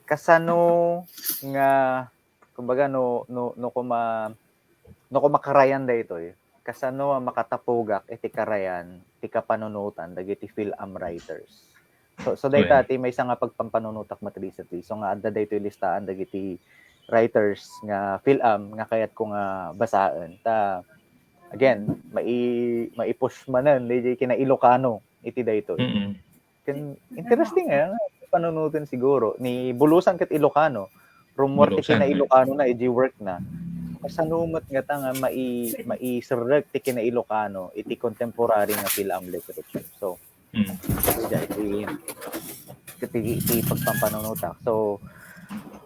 kasano nga kumbaga no makarayan dito kasano makatapugak iti karayan ti kapanunutan dagiti film writers so dito ti may isang pagpampanunutak matrisati so nga adda dito listaan dagiti writers nga film nga kayat ko nga basaan ta again maipush manan DJ kina Ilocano iti dayto. Interesting panunutin siguro ni Bulusan ket Ilocano rumor ti kina Ilocano na iji work na kasanumat nga ta nga mai-surrect ti kina Ilocano iti contemporary nga film literature. So iti pagpampanunutak. So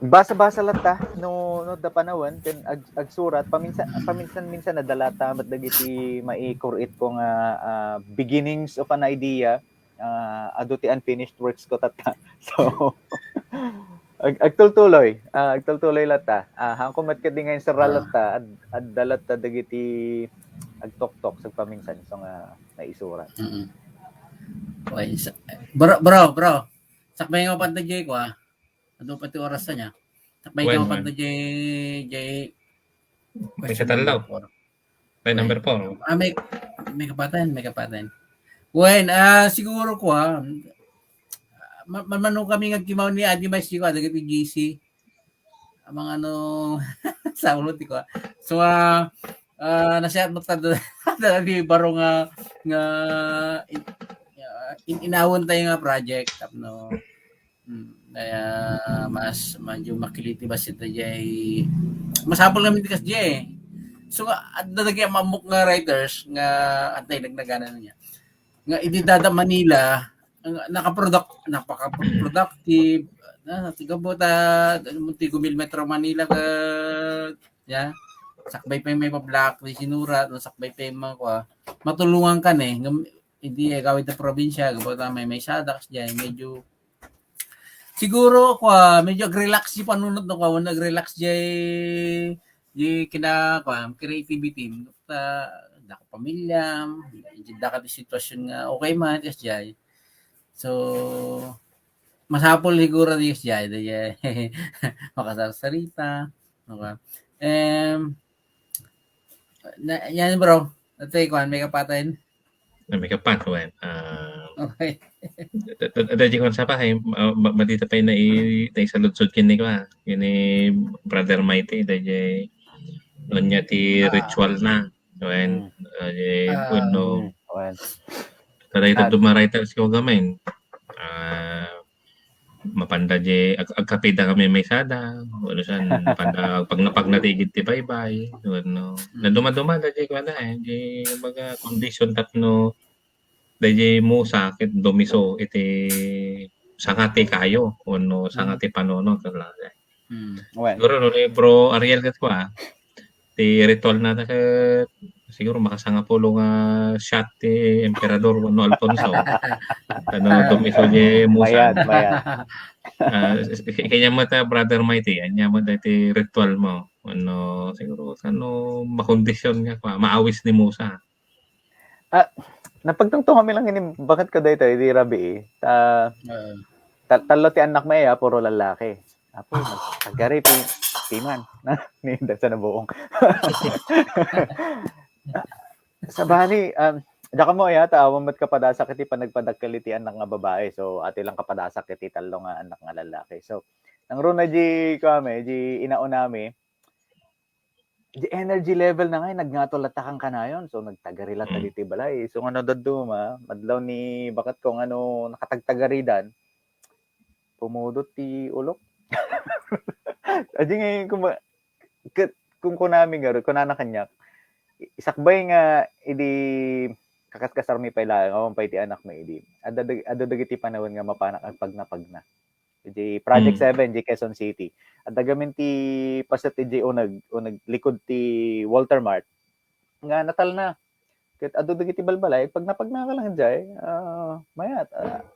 basa-basa lata no da panawan ken agsurat paminsan nadalata mat dagiti mai-create ko nga beginnings of an idea adu ti unfinished works ko tata. So agtultuloy lata hangko mat kadi ngayon sa ralata ad dalat ta dagiti agtok-tok sa paminsan so nga naisurat. Bro sakbay nga pantay ko ano pati oras na niya. Takbay ka pa na jay may katalaw. By number 4. May kapatan. When siguro ko manong kami nagkimaw ni Adi Maisi ko dagiti GC. Mga sa ulo ti ko. So nasiat mo ta dali baro nga inawon tayo nga project tapno kaya mas medyo makiliti ba si Tajay masapol namin tikas Jay so dadagay mamuk nga writers nga atay nagnagana niya nga ididada Manila napaka-productive na tigabota Muntigumil Metro Manila ka sakbay pa may pa-black may sinurat sakbay pa mga matulungan ka hindi gawin na probinsya gabota may sadak diyan medyo siguro medyo relax si panunod no nag-relax jay creativity dako pamilya dako di sitwasyon nga okay man jay so masapol siguro di siya di makasarsarita. Okay. Yan bro. Ito ikuan may kapatayin. Na may kapat ko Okay. Dadi ko sa pahay, madita pa na isaludsod kini ko Kini Brother Mighty, dadi noon niya ti ritual na. When, kuno, Well, taday ta dumaray ta si Kagamen. Mapanda agkapida kami may sada. Ano siya, panda, pag natigid ti bye-bye. Ano, na dumaduma, dadi ko di, baga, condition tapno, dadi mo sakit domiso iti sangati kayo no sangati panono talaga. well, Siguro no bro Ariel kat ko ti ritual na ta siguro makasanga pulo nga shot ti emperador no Alfonso. Ano domiso je musa. mayad. Kanya mo ta Brother Mighty, anya mo ti ritual mo. Ano siguro ano makondisyon nga pa maawis ni Musa. Napagtungtong kami lang ini bakit ka dito di rabi talo ti anak mo puro lalaki. Apo nagagari piman na ni sa nabuong. Sa bali daka mo ta awamat ka padasa kiti panagpadagkaliti anak nga babae. So ati lang kapadasa kiti talo nga anak nga lalaki. So nang runa di kami di inaon nami the energy level na ngay nagngatolatakan ka na yon. So nagtagarila diti balay. So ano daduma madlaw ni bakat kong ano nakatagtagaridan pumudot ti ulok. Adi ngay kung kunami garo kunana kanyak isakbay nga idi kakaskasar mi pala pay ti anak mo idi adda dagiti panahon nga mapanak ang pagna di Project 7 di Quezon City at dagamin ti pasat ti naglikod ti Walter Mart nga natal na ket adu dagiti balbalay pag napagna ka lang jay mayat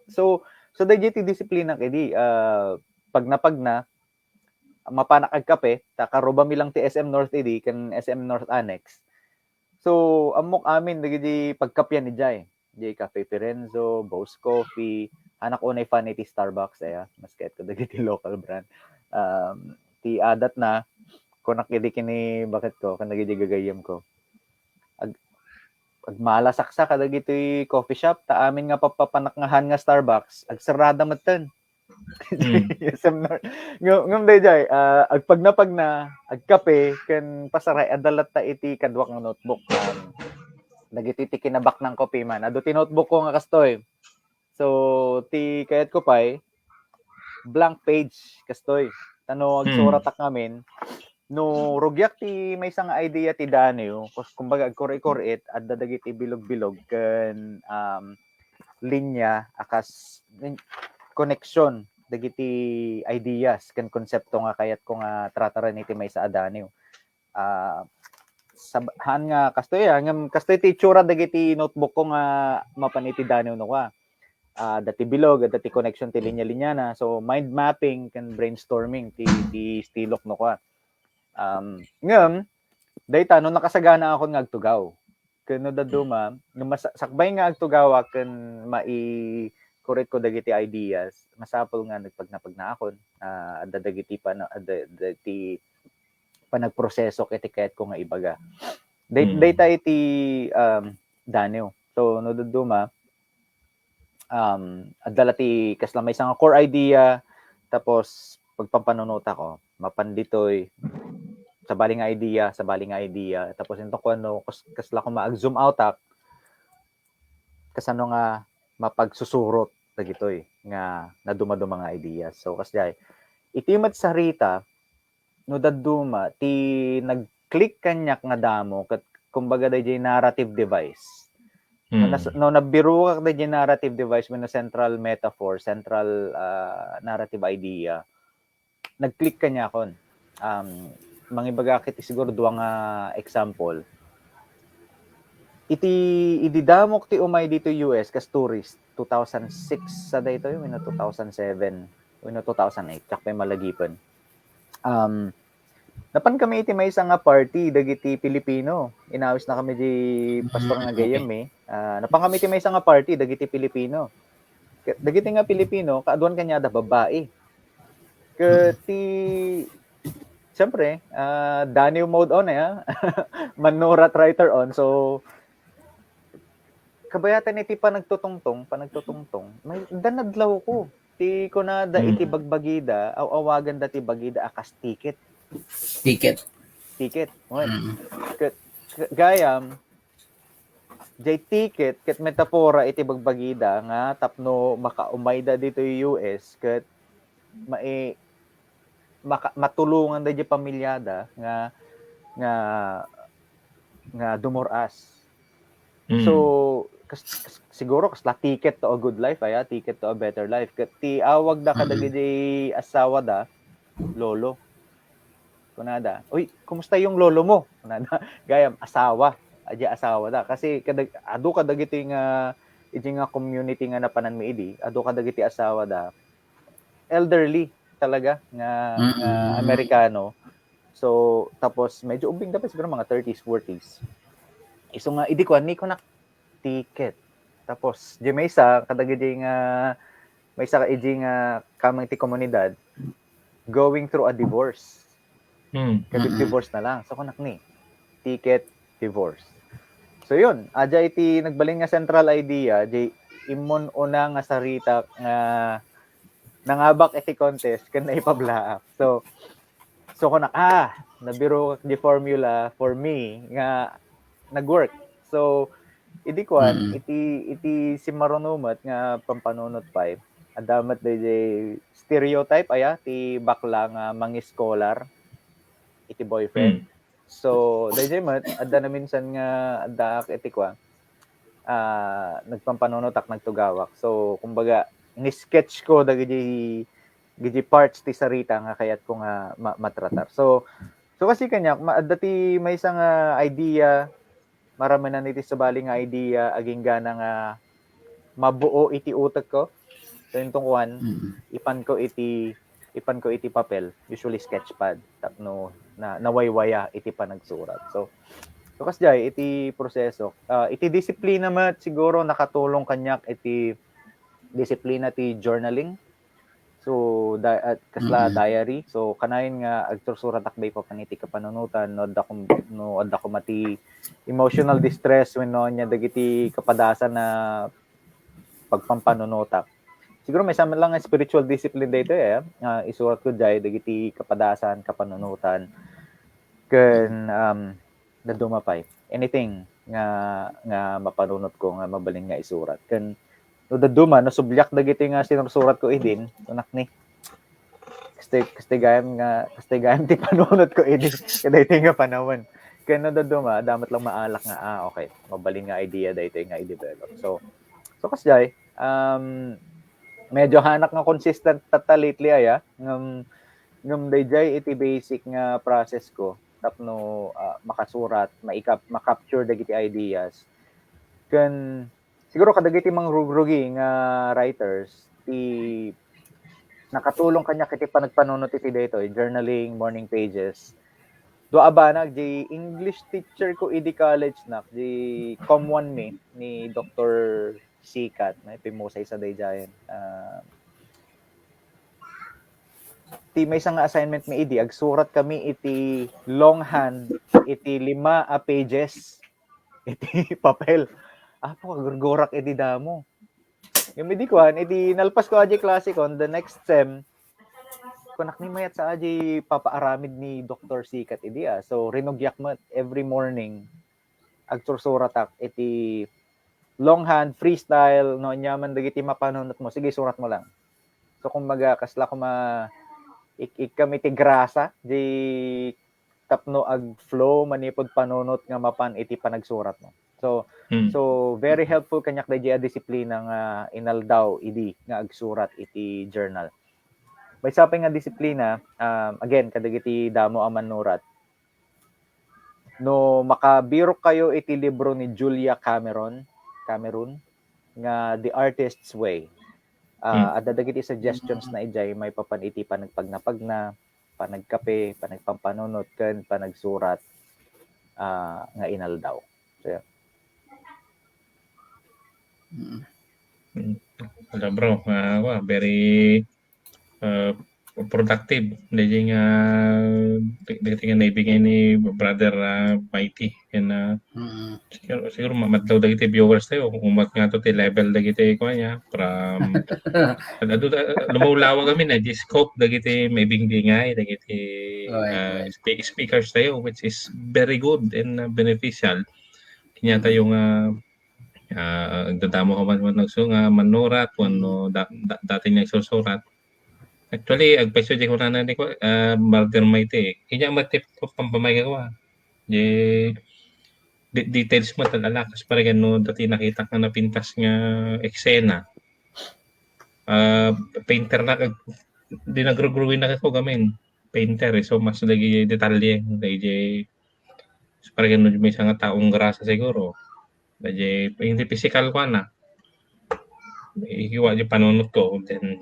so dagiti disiplina kedi pag napagna mapanak ag kape ta karuba mi lang ti SM North edi ken SM North Annex. So amok amin dagiti pagkapyan ni jay Cafe Firenzo, Boss Coffee, anak unay fan iti Starbucks masket ko dagiti local brand. Ti adat na kunak idi kini bakit ko kan dagiti gagayem ko. Ag malasaksa kadagiti coffee shop ta amin nga papapanakngahan nga Starbucks ag sarada maten. Ngam day jay ag pagnapag na ag kape ken pasaray adalat ta iti kadwa nga notebook dagiti ti kinabak ng kopi man adu ti notebook ko nga kastoy so ti kayat ko pay blank page kastoy tano ag suratak ngamin no rugyak ti may isang idea ti Danio kumbaga ag kore-koret adda dagiti bilog-bilog ken linya akas connection dagiti ideas ken konsepto nga kayat ko nga trataran iti may sa Adanio. Sabahan nga kastoy ngam kastoy ti itsura dagiti notebook ko nga mapan iti Danio no ka. Dati bilog dati connection ti linya-linya na so mind mapping ken brainstorming ti stilok no ka. Ngam dayta no nakasagana ako nga agtugaw. Ken no daduma sakbay nga agtugaw ken correct ko dagiti ideas masapol nga nagpagnapag na akon adda dagiti dagiti panagproseso ket kayat ko nga ibaga data iti Danio so no duduma adala ti kaslamay nga core idea tapos pagpampanunota ko mapanditoy sa baling idea tapos into ko ano kasla ko maag-zoom out kasano nga mapagsusurot dagitoy nga naduma-duma nga ideas. So kasjay itimat sa Rita no daduma ti nag-click kanyak nga damo ket kumbaga dayjay narrative device. No nabiro ka dayjay narrative device no central metaphor, central narrative idea. Nag-click kanya kon. Mangibaga kit siguro duwa nga example. Ididamok ti umay dito US kas tourist 2006 sa dayto yung 2007 2008 chak pay malagipan napan kami iti may isang nga party dagiti Pilipino inawis na kami di pastor nga gayem napan kami iti may isang nga party dagiti Pilipino Dagiti nga Pilipino, kaaduan kanya da babae. Kati, siyempre, Daniel mode on manurat writer on. So, kabayatan iti panagtutungtong, may danadlaw ko. Ti ko na da iti bagbagida, awagan da ti bagida akas ticket. Ticket. What? Gayam, jay ticket, ket metapora iti bagbagida, nga tapno makaumayda dito yung US, ket matulungan da jay pamilyada, nga dumuras. So, siguro kasla ticket to a good life, ticket to a better life. Ti awag da kadagiti asawa da, lolo. Kunada, uy, kumusta yung lolo mo? Kunada, gayam, asawa da. Kasi adu kadagiti nga, iti nga community nga napanan mi idi, adu kadagiti asawa da, elderly talaga, nga Amerikano. So, tapos medyo ubing dapat siguro mga 30s, 40s. So nga, idi ko, ni ko na ticket. Tapos, di may isa, kadagiti nga, may isa ka iji nga kamang ti komunidad, going through a divorce. Divorce na lang. So, kunak ni, ticket, divorce. So, yun. Adya iti nagbalin nga central idea, di imon una nga sarita nga nangabak iti contest, kan na ipablaak. So kunak, nabiro di formula for me, nga nag-work. So, idi kwan, iti si marunumat nga pampanunot pa, adamat day stereotype, ti bakla nga mangi-scholar, iti boyfriend. So, dahil mat, adda na minsan nga, adda iti kwa, nagpampanunotak, nagtugawak. So, kumbaga, ni-sketch ko dagiti parts ti sarita nga kayat ko nga matratar. So kasi kanya, adda ti may isang idea, marami na niti sabali nga idea, aging gana nga mabuo iti utak ko. So, yung tungkuhan, ipan ko iti papel, usually sketchpad, tapno nawaywaya iti panagsurat. So kasjay iti proseso, iti disiplina mat siguro nakatulong kanyak iti disiplina ti journaling. So kasla diary. So kanayon nga agsursurat akbay pa paniti kapanunutan, no adda ko mati emotional distress when no nya dagiti kapadasan na pagpampanunutak. Siguro may sama lang nga spiritual discipline dito isurat ko jay dagiti kapadasan, kapanunutan, ken nadumapay. Anything nga mapanunot ko nga mabalin nga isurat. Ken no daduma no subyak dagiti nga sinusurat ko idin, unak ni. Kasi gayam ti panunot ko idin kadaytoy nga panawon. Ken no daduma damat lang maalak nga okay, mabalin nga idea daytoy nga i-develop. So kasjay medyo hanak nga consistent tata lately ngam dayjay iti basic nga process ko tapno makasurat, makapture dagiti ideas. Ken siguro kadagiti mangrugrugi nga writers ti nakatulong kanya kiti panagpanunot iti daytoy journaling, morning pages. Dua abanag di English teacher ko idi college nak di Com1 ni Dr. Sikat na pimusay sa dayjayan. Ti may isang assignment mi idi agsurat kami iti longhand iti 5 pages iti papel. Po gurgurak iti damo. Yung idi kuan iti nalpas ko aji klase kon the next sem kunak ni mayat sa aji papaaramid ni Dr. Sikat idi So rinugyak mat every morning agsursuratak iti longhand freestyle no nyaman dagiti mapanunot mo sige surat mo lang. So kumbaga kasla ko kami ti grasa di tapno ag flow manipod panunot nga mapan iti panagsurat mo. So very helpful kanyak dayjay a disiplina nga inaldaw idi nga agsurat iti journal. May sapay nga disiplina again kadagiti damo a manurat. No makabiro kayo iti libro ni Julia Cameron nga The Artist's Way. Adda dagiti suggestions na ijay may papaniti panagpagnapagna, panagkape, panagpampanunot ken panagsurat nga inaldaw. So, yeah. Hello bro, very productive. Dahil nga, dito nga naibigay ni Brother Mighty. Yan Mm. siguro matlaw dagiti viewers tayo kung umat nga to ti level dagiti ko niya from lumulawa kami na di scope dagiti maibigay nga dagiti Right. speakers tayo which is very good and beneficial kanya tayo nga dadamo ka man nagsunga manurat kuno dati niya susurat. Actually, agpasyo di ko na ko Brother Mighty. Kanya matip ko pampamay ko. Di details mo talala kas pare no dati nakita ka na pintas nga eksena. Painter na di nagrugruin na ako gamin. Painter so mas lagi detalye dahil so, pare no may isang taong grasa siguro. Dahil hindi physical ko na. Ikiwa yung panunot ko then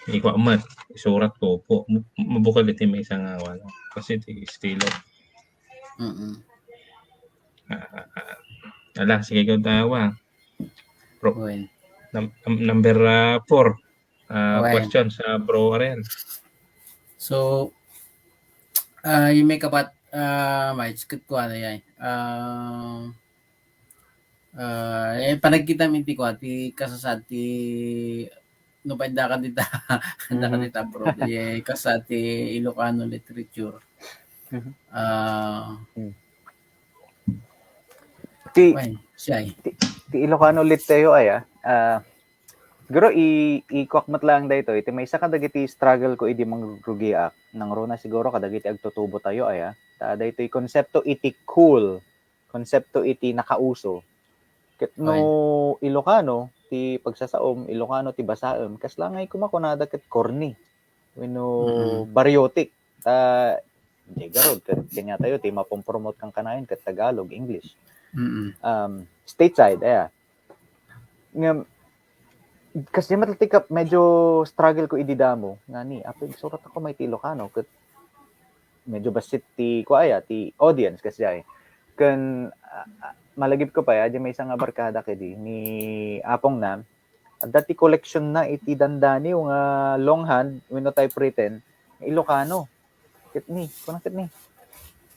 ikaw mat isurat ko po mabukal iti may isang wala kasi iti estilo. Ala, sige ko tawa. Bro, Well, number 4. Okay. Question sa Bro Ariel. so you make about may skit ko ano yan. Panagkita minti ko ti kasasad ti no pa ka dita ka dita bro kasat ti Ilocano literature. Ti Siya ti Ilocano lit tayo ay siguro i-kwakmat lang dayto iti may isa kadagiti struggle ko idi mangrugiak nang rona siguro kadagiti agtutubo tayo ay ta dayto konsepto iti cool konsepto iti nakauso ket no Ilocano ti pagsasaom Ilocano ti basaem kas langay kumakunada ket corny wenno baryotic di garod ket kanya tayo ti mapompromote kang kanayon ket Tagalog English stateside nga kasi matlatikap medyo struggle ko ididamo ngani apig surat ako may ti Ilocano ket medyo basit ti kuaya ti audience kasi ay ken malagip ko pa di may isang barkada kedi ni apong na dati collection na iti dandani nga longhand wenno typewritten Ilocano ket ni kunang ket ni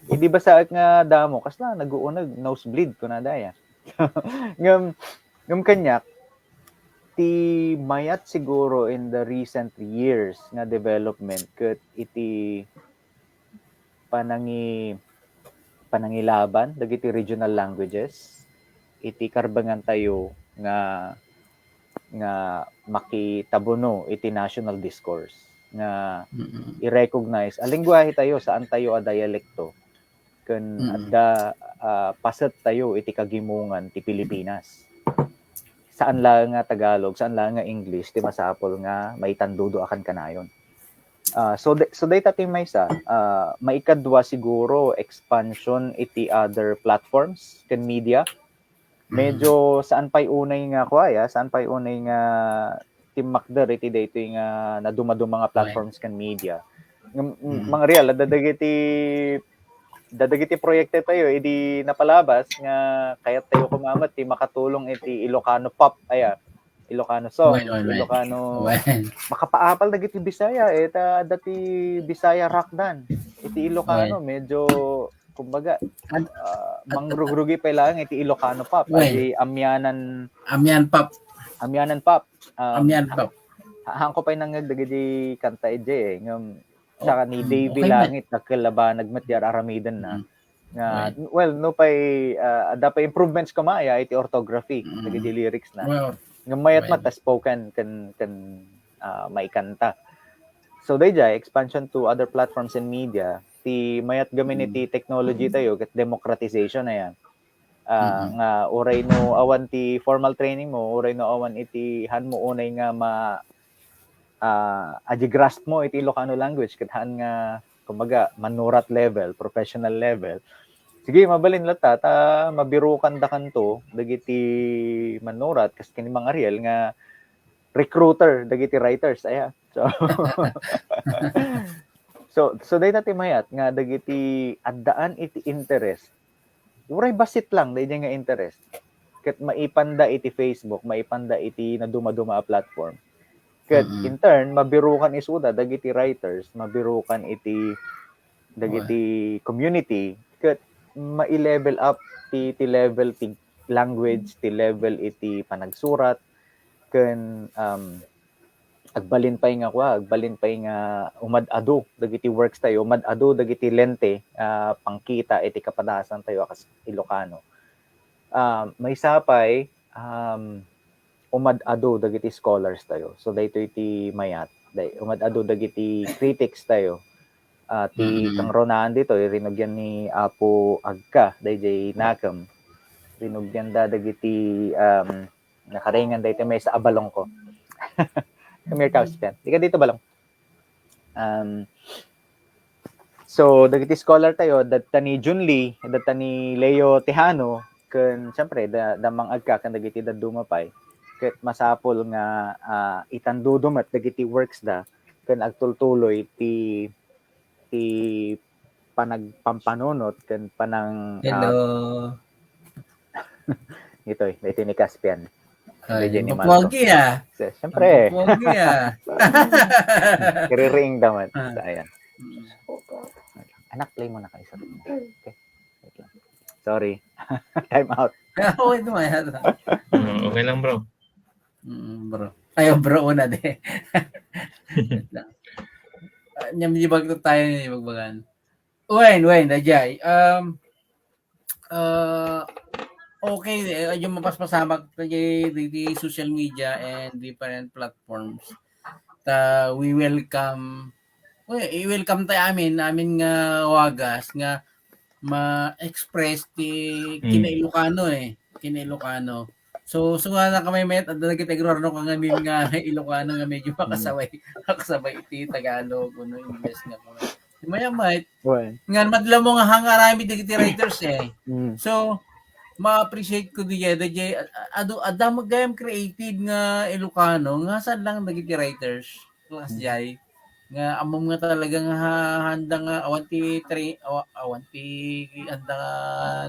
hindi ba sa nga damo kasla naguunag nosebleed ko na daya ngam kanyak ti mayat siguro in the recent years nga development ket iti panangilaban dagiti regional languages iti karbangan tayo nga makitabuno iti national discourse nga i-recognize a lengguwahe tayo saan tayo a dialekto ken adda paset tayo iti kagimungan ti Pilipinas saan lang nga Tagalog saan lang nga English ti masapol nga maitandudo akan kanayon. So data ti maysa maikadwa siguro expansion iti other platforms ken media medyo saan pay unay nga kuaya saan pay unay nga Team Macder iti dayto nga nadumado mga platforms ken media mga real dadagiti proyekto tayo idi napalabas nga kayat tayo kumamat ti makatulong iti Ilocano pop Ilocano song Ilocano makapaapal dagiti Bisaya eta dati Bisaya rock dan iti Ilocano medyo kumbaga mangrugrugi pa lang iti Ilocano pop iti Amyanan pop hangko pay nangagdagiti kanta ije ngam saka ni Davey Langit nagkalabanag matyar aramidan na nga well no pay ada pa improvements kamaya iti orthography dagiti lyrics na ngamayat mata spoken kan maikanta so dayjay expansion to other platforms and media ti mayat gamin iti technology tayo ket democratization na yan nga uray no awan ti formal training mo uray no awan iti han mo unay nga grasp mo iti Ilocano language ket han nga kumbaga manurat level professional level sige mabalin lata ta mabirukan da kanto dagiti manurat kas kini mga real nga recruiter dagiti writers so day natin mayat nga dagiti addaan iti interest uray basit lang day nga interest ket maipanda iti Facebook, maipanda iti na duma-duma a platform. Ket Mm-mm. in turn mabirukan isuda dagiti writers, mabirukan iti dagiti community, ket ma-level up ti level ti language, ti level iti panagsurat, ken agbalin pay nga umad-ado dagiti works tayo, umad-ado dagiti lente pangkita iti kapadasan tayo akas Ilocano. May sapay umad-ado dagiti scholars tayo. So daytoy iti mayat. Umad-ado dagiti critics tayo. Ti Mm-mm. kang Ronan dito rinugyan ni Apo Agka dayjay Nakam. Rinugyan da dagiti nakaringan daytoy may sa abalong ko. Come here, Kauspian. Di ka dito balong. So, dagiti scholar tayo, data ni Junli, data ni Leo Tejano, kun syempre, damang agka, kan dagiti dadumapay, ket masapol nga itandudumat, dagiti works da, kun agtultuloy, ti panagpampanunot, kun panang, Hello. ito ni Caspian. Ay, Hindi ni mapogi ah. Siyempre, Mapogi ah. kiriring damat. Ah. So, ayan. Mm. Anak, play mo na kayo sa room. Okay. Wait lang. Sorry. Time out. Oo, ito may hata. Okay lang, bro. Bro. Ayaw bro una de. Nyamjibag to tayo ni bagbagan. Wayne, dajay. Okay, yung mapaspasamak di social media and different platforms. We welcome i-welcome tayo amin nga wagas nga ma-express ti kina-Ilocano kina-Ilocano. So nga na kamay met at dagiti agrarno nga ngamin nga Ilocano nga medyo makasabay iti Tagalog kuno English nga kuno. Maya-mait nga madla mo nga hangarami dagiti writers So ma-appreciate ko diya adam gayam creative nga Ilocano nga saan lang dagiti writers class jay nga amom nga talaga nga handa nga awanti handa nga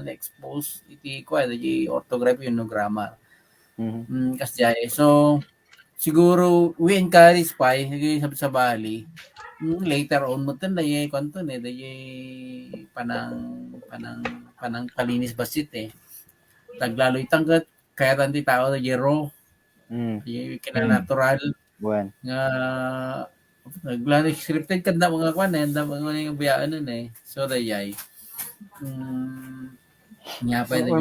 na-expose iti kwa di orthography no grammar. Kasjay. So siguro we encourage pa sa Bali. Later on mo tan day kanto ne day panang palinis basit taglaloy tanggat kaya tanti tao day raw. Natural nga scripted kan na mga kwan handa mga yung biyaan nun so dayay nga pa dayay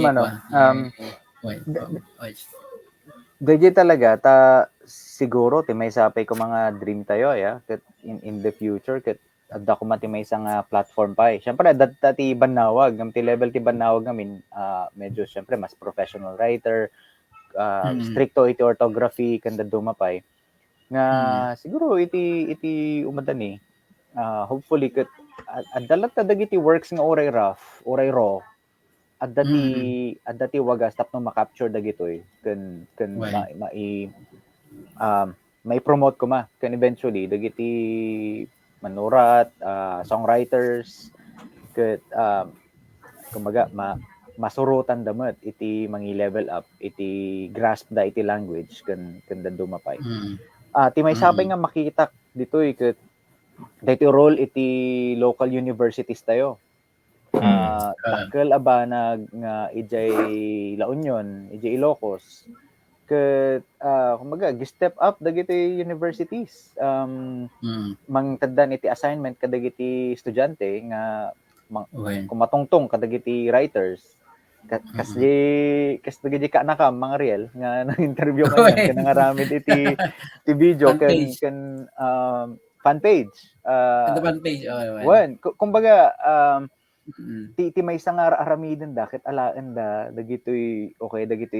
kwa dayay talaga siguro ti may sapay ko mga dream tayo ket in the future ket adda ko man ti may isang platform pa syempre adda ti Banawag ti level ti Banawag ngamin medyo syempre mas professional writer stricto iti orthography kanda dumapay nga siguro iti umadan hopefully ket addalat dagiti works nga oray rough oray raw adda ti wagas tapno ma-capture dagitoy ken may promote ko ken eventually dagiti manurat songwriters ket kumbaga masurutan damet iti mangi level up iti grasp da iti language ken dumapay ti may sapay nga makita ditoy ket daytoy role iti local universities tayo takkel aba nga ijay La Union ijay Ilocos ket kumbaga gi-step up dagiti universities mangtaddan iti assignment kadagiti estudyante nga kumatungtong kadagiti writers kas dagiti kanakam mga real nga nang-interview kanyan kanangaramid iti video ken fan page kumbaga ti may isang aramiden da ket alaan da dagitoy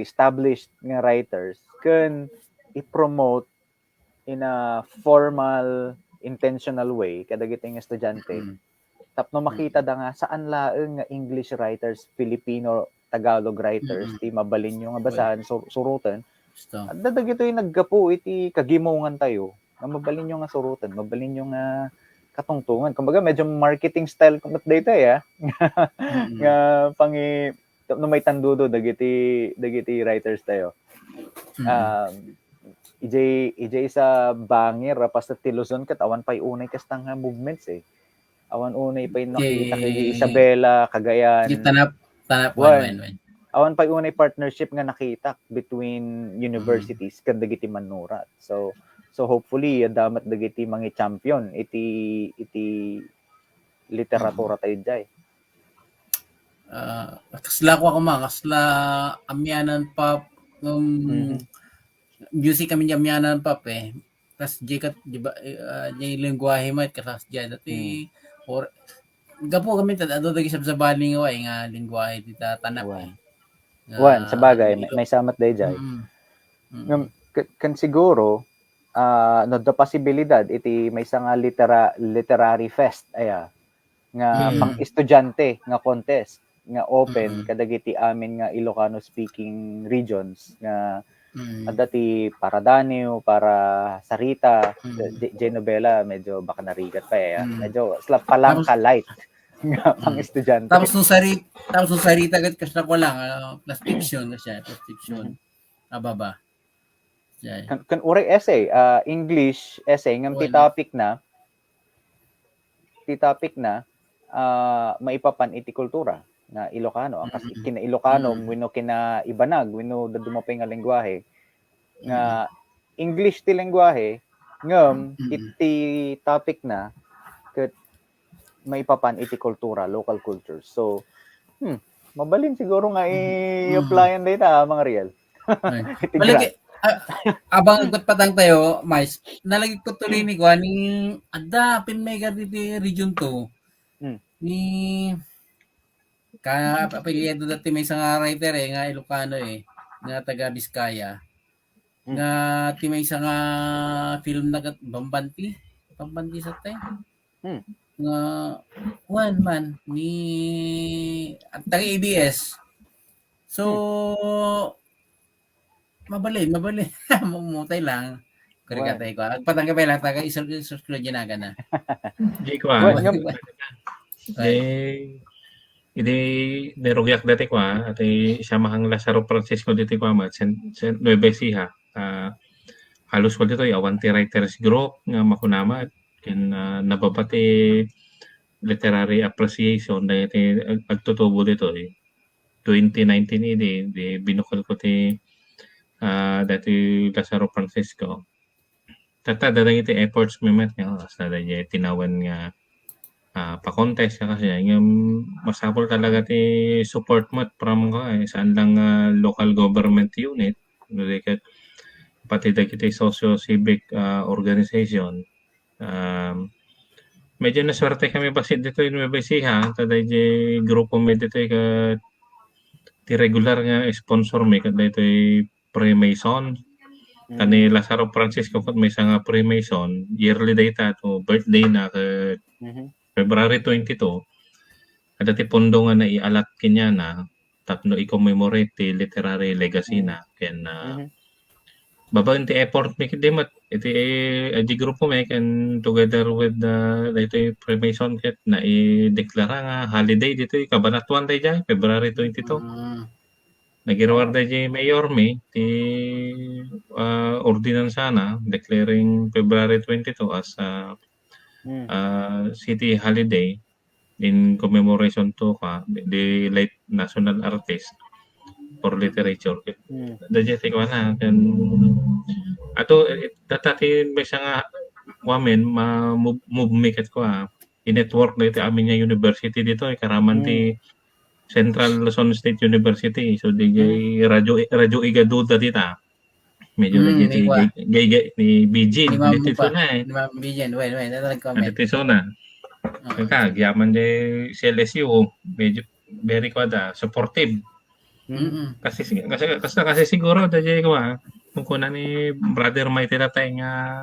established nga writers ken i-promote in a formal intentional way kadagiti nga estudyante tapno makita da nga saan laeng nga English writers Filipino Tagalog writers ti mabalin yung nga basahan surutan adda dagitoy naggapu iti kagimongan tayo nga mabalin yung nga surutan mabalin yung nga katungtungan kumbaga medyo marketing style kumat data nga pangi tapno may tandudo dagiti writers tayo. Ijay sa bangir rapas sa tiluson kat awan pay unay kastang movements eh. Awan unay pay nakita kay Isabela, Cagayan. Tanap Wan. Awan pay unay partnership nga nakita between universities kad dagiti manurat. So hopefully damat dagiti mga champion iti literatura tayo jay. Kasla ko kasla amyanan pa music kami amyanan pa tas jikat diba yung lengguwahe mo kasas diyan dati or gapo kami tado dagi sa baling nga lengguwahe dita tanap Wan sa bagay may samat day jay. Kan siguro no the possibilidad iti may isang literary fest aya nga pang estudyante nga contest nga open kadagiti amin nga Ilocano speaking regions nga dati para Danio, para Sarita, Genovela medyo baka narigat pa medyo slap pa lang ka light nga pang estudyante. Tapos nung Sarita agad kasi ko lang plus fiction ababa. Kan uri essay, English essay ngam ti topic na maipapan iti kultura na Ilocano kasi kina Ilocano wenno kina Ibanag wenno dumapay nga lengguwahe nga English ti lengguwahe ngem iti topic na ket maipapan iti kultura, local culture. So mabalin siguro nga i-applyan data mga real. Malagi abang agot patang tayo, mais. Nalagi ko tuloy ni ko aning ada pinmega diti region 2. Ni apelyido dati may isang writer nga Ilocano nga taga Biskaya. Nga ti may isang film na Bambanti sa tay. Nga one man ni taga ABS. So mabalin mumutay lang. Karikatay ko. Patang ka lang taga isul ginaga na. Di ko Idi nerugyak dati ko at isamahang Lazaro Francisco dati ko Sen Nueva Ecija. Halos ko dito awanti writers group nga makunama ken nababati literary appreciation dati agtutubo dito 2019 di binukal ko ti dati Lazaro Francisco. Tata dadang iti efforts memet nga sa dati tinawan nga pa-contest kasi yung masapol talaga ti support mo from ko saan lang local government unit pati dagiti socio-civic organization medyo naswerte kami basit dito in Nueva Ecija taday grupo med dito ti regular nga sponsor mi kada ito Freemason kani Lazaro Francisco kat may isang Freemason yearly data to birthday na February 22, ada ti pondo nga naialat kanya na tapno i-commemorate ti literary legacy na ken babang ti effort mi kidimat iti di grupo mi ken together with dito Freemason ket na i-deklara nga holiday dito Kabanatuan day jay February 22. Nagirwar day mayor mi ti ordinansa na declaring February 22 as city holiday in commemoration to the late national artist for literature. Dajeti ko na kan ato datati may nga wamen move make ko i-network dito amin nga university dito karaman ti Central Luzon State University so di radyo igaduda dita medyo legit ni BG dito na BG natalag comment dito na yaman de CLSU medyo very supportive kasi siguro dahil ko kung kuna ni brother may tinatay nga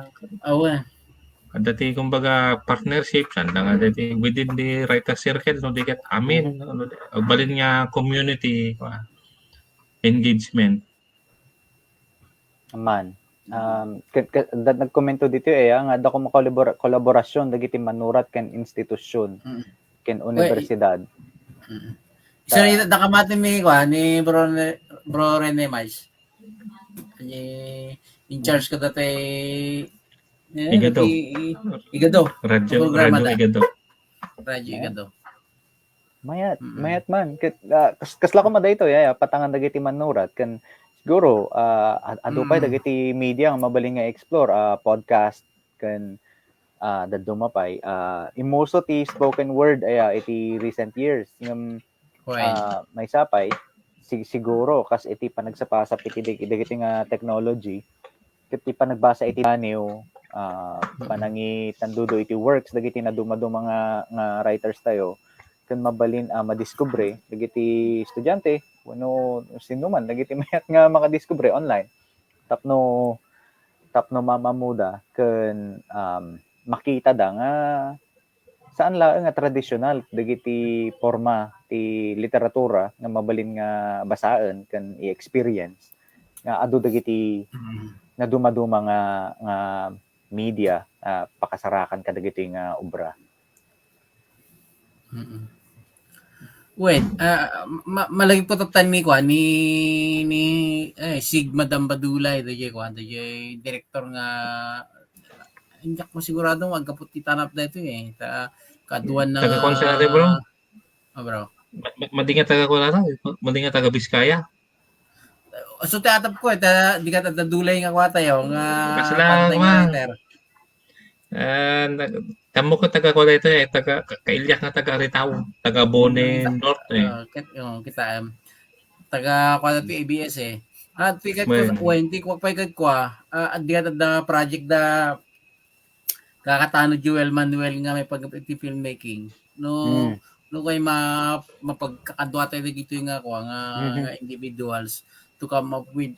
dati kumbaga partnership san nga dati within the writer circle no diket amin balin nga community engagement man nagkomento dito nga dako mo kolaborasyon dagiti manurat ken institusyon ken universidad So nakamati mi ko ni bro Rene Mais. In charge ko dati Igado. Igado. Radyo Programa da. Igado. Radyo Igado. Mayat man. Kasla ko madayto patangan dagiti manurat kan siguro adupay dagiti media ang mabaling nga explore podcast kan dadumapay imoso ti spoken word iti recent years ngam may sapay siguro kas iti panagsapasap iti dagiti nga technology iti panagbasa iti baniw panangi tandudo iti works dagiti na dumado nga writers tayo kan mabalin madiskubre dagiti estudyante wano sino man dagiti mayat nga makadiskubre online tapno mamamuda kan makita da nga saan lang nga tradisyonal dagiti forma ti literatura nga mabalin nga basaan kan i-experience nga adu dagiti nga dumaduma nga media pakasarakan kadagiti nga obra. Wait, malagi po tatan mi ko ni Sigma Dambadulay DJ ko director nga hindi ko sigurado magkaput titanap dito kaduan na taga-konsa natin bro. Bro. Madinga taga ko na madinga taga Biskaya. So teatap ko di ka tadulay nga kwatayo nga kasalanan man. Tamo ko taga ko dito taga kailyak nga taga Ritaw, taga Bone North kita taga kwata ti ABS At pikat ko 20 ko pikat ko di ka da project da kakatano Joel Manuel nga may pag-iti filmmaking. No kay mapagkakadwa tayo dito nga ko nga individuals to come up with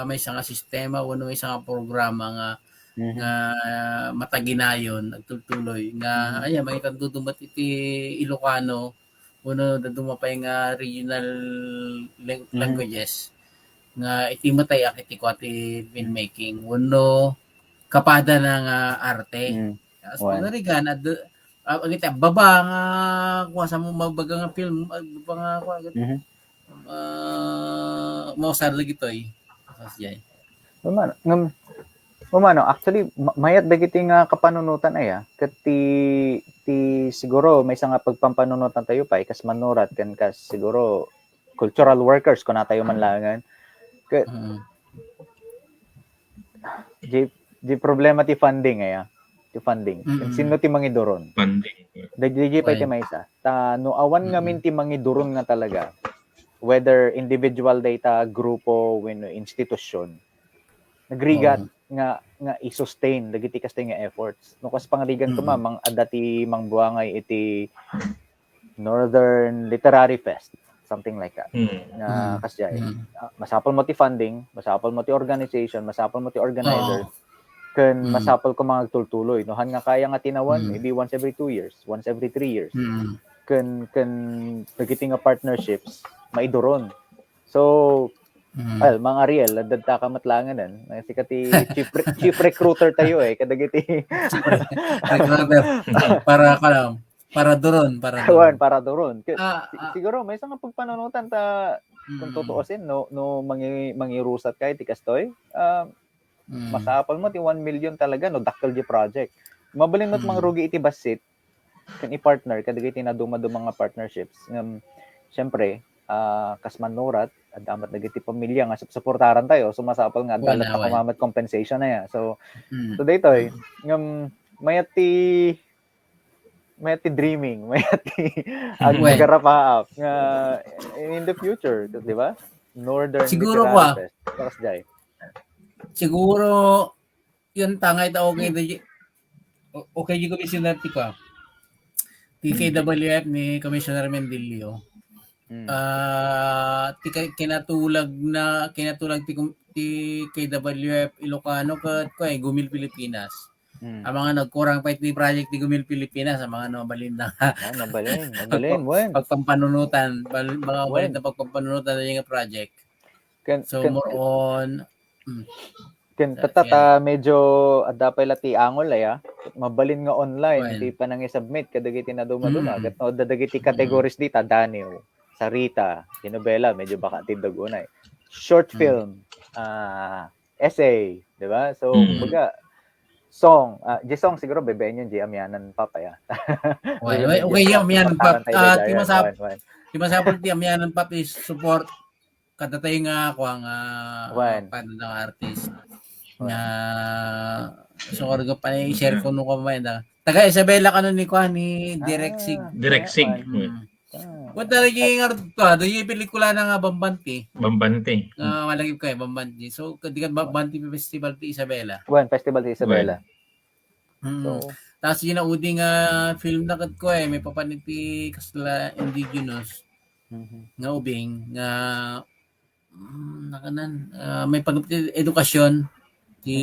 may isang sistema o may isang programa nga mataginayon nagtutuloy nga may tandudumat iti Ilocano uno dadumapay nga regional languages nga iti matay iti ko ati filmmaking uno kapada ng arte so narigan at baba nga kuha sa mo mabaga nga film baba nga kuha mausar lagi to Umano, actually, mayat dagiti nga kapanunutan kat ti siguro may isang pagpampanunutan tayo pa kas manurat kan kas siguro cultural workers ko na tayo manlangan. Di problema ti funding ti funding. Sino ti mangiduron? Funding. Dagiti pa ti maysa. No awan ngamin ti mangiduron nga talaga. Whether individual data, grupo, institusyon. Nagrigat nga i-sustain dagiti kastay nga efforts. No kas pangrigan ko mang adati mang buangay iti Northern Literary Fest, something like that. Nga kasjay. Masapol mo ti funding, masapol mo ti organization, masapol mo ti organizer. Ken masapol ko mga tultuloy. No han nga kaya nga tinawan maybe once every 2 years, once every 3 years. Ken dagiti nga partnerships maiduron. So well, mga Ariel, dadta ka matlanganan. Sikati chief recruiter tayo kadagiti. Recruiter. Para doron. Para doron. Siguro may isang pagpanunutan ta kung tutuusin no mangirusat kay ti kastoy. Masapal mo ti 1 million talaga no dakkel di project. Mabalin mo't mangrugi iti basit kan i-partner kadagiti na dumadumang nga partnerships. Syempre, kas manurat at damat dagiti pamilya nga suportaran tayo sumasapal nga dalat na kumamat compensation na so daytoy mayat ti dreaming mayat ti agarapaap nga in the future di ba Northern siguro siguro yun tangay ta okay di commissioner ti ka TKWF ni Commissioner Mendilio kinatulag ti KWF Ilocano kat Gumil Pilipinas. Ang mga nagkurang pa iti project ti Gumil Pilipinas ang mga balin na mabalin pagpampanunutan mga balin na pagpampanunutan ng project. So more on Ken Sa- patata medyo adda pa ila ti angol ay mabalin nga online Well. hindi pa nang i-submit kadagiti na dumaduma Mm. ket no dadagiti categories di Daniel, Sarita, Tinobela medyo baka tindag unay. Short film, essay, di ba? So kumbaga song, J-song siguro bebein yun J amyanan papaya. Okay, yan pap. Ti masapol ti amyanan pap is support kadatay nga ako ang Wan. paano ng artist nga so ko pa i-share ko nung kamay na taga Isabela kanon ni ko ni Direct Sig. Direct Sig. What talaga yung arto, do yung pelikula na nga Bambanti. Bambante. Malagip kayo Bambanti. So kadi kan Bambanti Festival ti Isabela. Wan festival sa Isabela. So, tapos yun na uding film na kat ko may papaniti kasla indigenous nga ubing nga nakanan may pag edukasyon ti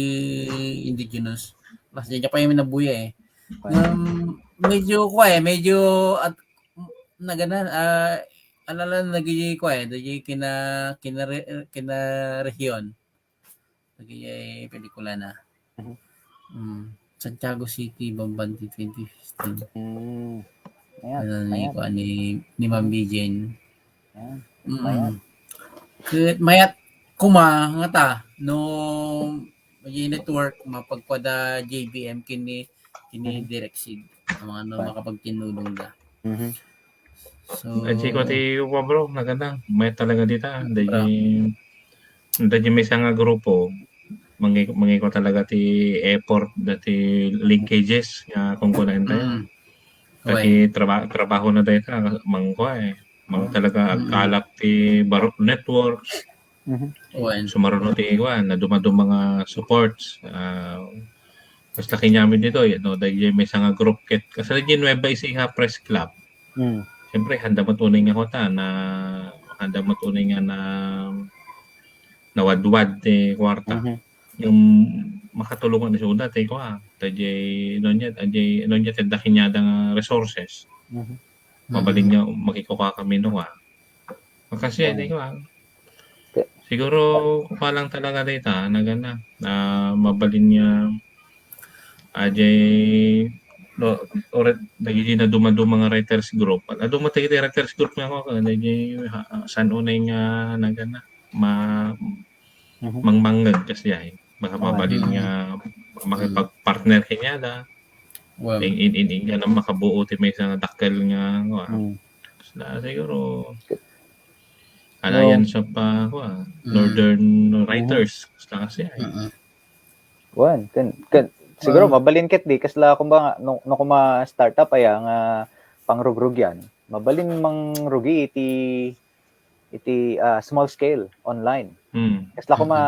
indigenous kasi niya pa yung nabuya medyo ko medyo at naganan alala nagigi ko dagi kina rehiyon nagigi pelikula na Santiago City Bambanti 2015 Ayan. Ni Ma'am Bijen. Mayat kuma nga ta no may network mapagpada JBM kini Direct Sig mga makapagtinulong da. So ko ti uwa bro naganda may talaga dito dahil may isang grupo mangi ko talaga ti effort dati linkages nga kung kunain tayo. Kasi trabaho na tayo mangko mga talaga agkalap ti Barok Networks. Sumaruno ti iwan na dumadong mga supports. Mas laki namin dito dahil may isang group ket kasi din Nueva Ecija Press Club. Siyempre handa matunay nga kota na handa matunay nga na nawadwad ti kwarta. Yung makatulungan ni Suda tay ko tajay nonya tadakin niya ng resources mabalin niya makikuha kami no kasi tay ko siguro kuha lang talaga dito na gana na mabalin niya oret nagigi na dumaduma mga writers group dumatay ti writers group nga ako san unay nga nagana mangmanggag kasi ay baka mabalin nga makipag-partner kanya da in nga na makabuo ti may isang dakkel nga siguro Alliance of Northern Writers kasi ay wan siguro mabalin ket di kasla kumbaga no kuma startup ay nga pangrugrugyan mabalin mangrugi iti small scale online kasla kuma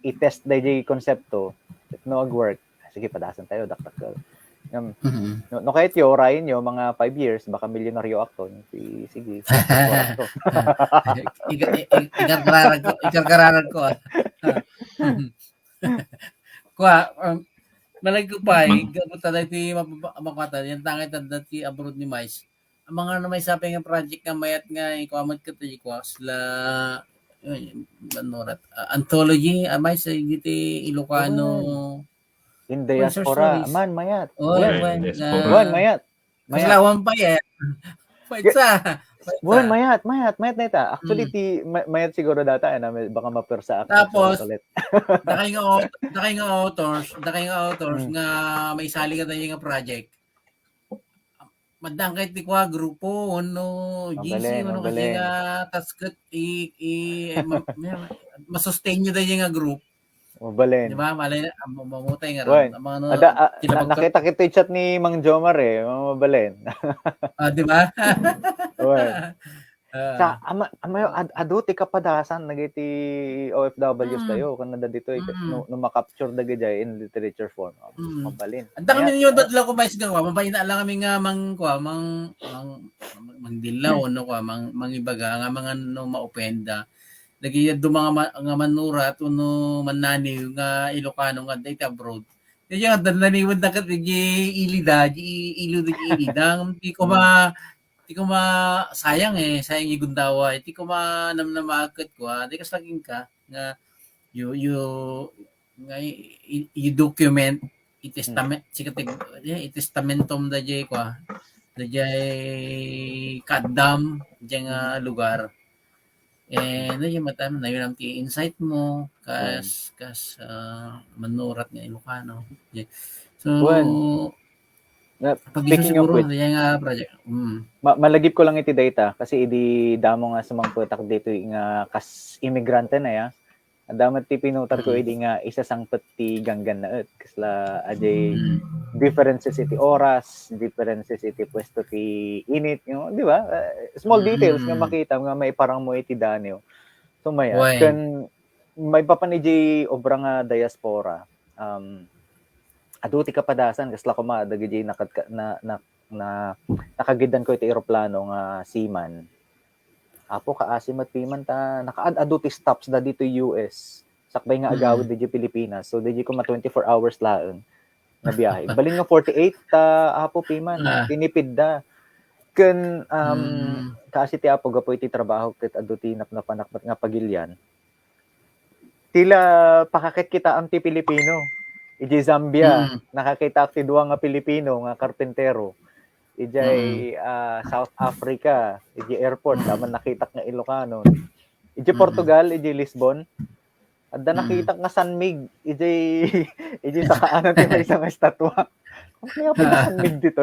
i-test DJ konsepto if no work sige padasan tayo dakdak no kahit yo orayin yo mga 5 years baka milyonaryo ako sige ikarkararag ko malagi ko pa gamot tayo ti mapapata yan tangay tanda ti abroad ni Mais ang mga na may sabi nga project nga mayat nga ikamat ka tayo ko sila manorat anthology may sa giti Ilocano in diaspora man mayat mayat kaslawan pa mayat na ita actually ti mayat siguro data na baka mapersa ako tapos dakay nga authors nga may sali ka tayo nga project madangkay ti kwa grupo GC kasi nga tasket masustain nyo tayo nga group mabalin diba malay mamutay nga nakita kita yung chat ni Mang Jomar mabalin diba sa amayo aduti kapadasan nagiti OFWs tayo kan nada dito no ma-capture dagay in literature form mabalin anda kami niyo dadla ko mais gawa mabayin na lang kami nga mang dilaw mangibaga nga mga no maopenda lagi do mga nga manurat uno manani nga Ilocano nga data abroad kaya nga naniwad na kat ilida di ko sayang sayang igundawa di ko namnamaakit ko di kas laging ka nga you nga i-document i-testament i-testamentom da jay kwa da jay kaddam jay nga lugar na yung matam na yun ang insight mo kas manurat nga Ilocano. So Speaking of which, nga project. Malagip ko lang iti data kasi idi damo nga sa mga putak dito nga kas imigrante na ya. Damat ti pinutar ko idi nga isa sang ti ganggan na kasla ajay differences iti oras, differences iti pwesto ti init, di ba? Small details nga makita nga may parang mo iti danyo. So may kan may papanijay obra nga diaspora. Adu ti kapadasan kasla ko dagiti na nakagidan ko iti eroplano nga seaman. Apo kaasim at piman ta nakaad-adu ti stops da dito US. Sakbay nga agawid di Pilipinas. So di ko 24 hours laeng na biyahe. Balin nga 48 apo piman tinipid da. Ken kasi ti apo gapo iti trabaho ket adu ti napanakbat nga pagilyan. Tila pakakit kita ang ti Pilipino. Iji Zambia, nakakita ti duwa nga Pilipino nga karpentero. Iji South Africa, iji airport, daman nakitak nga Ilocano. Iji Portugal, iji Lisbon. At da nakitak nga San Mig, iji sakaanan ti may isang estatwa. Kaya pa San Mig dito.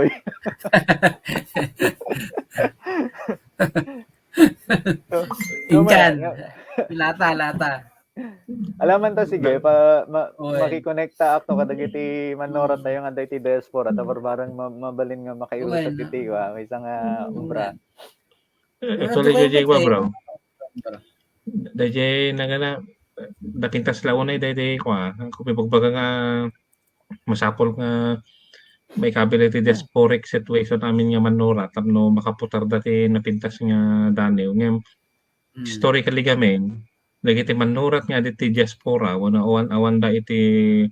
Injan, lata. Alaman ta sige makikonekta ako kadagiti manorat tayo nga dayti diaspora ta barbarang mabalin nga makaiusap iti may isang umbra. Actually JJ bro. DJ nagana napintas launay daydi kwa kung pagbaga nga masapol nga may ability diasporic situation amin nga manorat tapno makaputar dati napintas nga danew nga historically gamen dagiti manurat nga diti diaspora wala awan da iti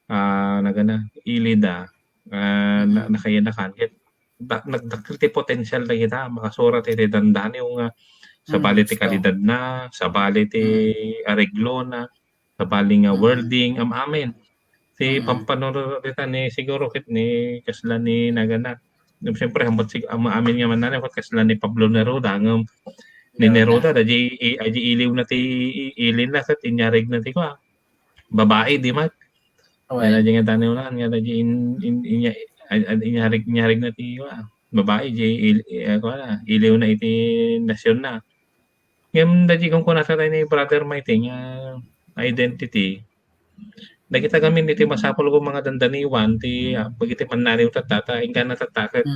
nagana ilida nakayanakan ket nagdakkel ti potential da kita makasurat iti dandani nga sa bali ti kalidad na sa bali ti areglo na sa bali nga wording amen ti pampanunurita ni siguro ket ni kasla ni nagana siyempre hambot amin nga manana ket kasla ni Pablo Neruda ngem ni Neruda aji iliw na ti ilin na ket inyarig na ti kwa babae di mat wala nga tanaw na nga aji inyarig na ti kwa babae iliw na iti nasyon na ngem daji kung kunasa tayo ni brother Mighty nga identity nakita kami iti masapol ko mga dandaniwan ti pagiti manaliw tatata ingka na tataket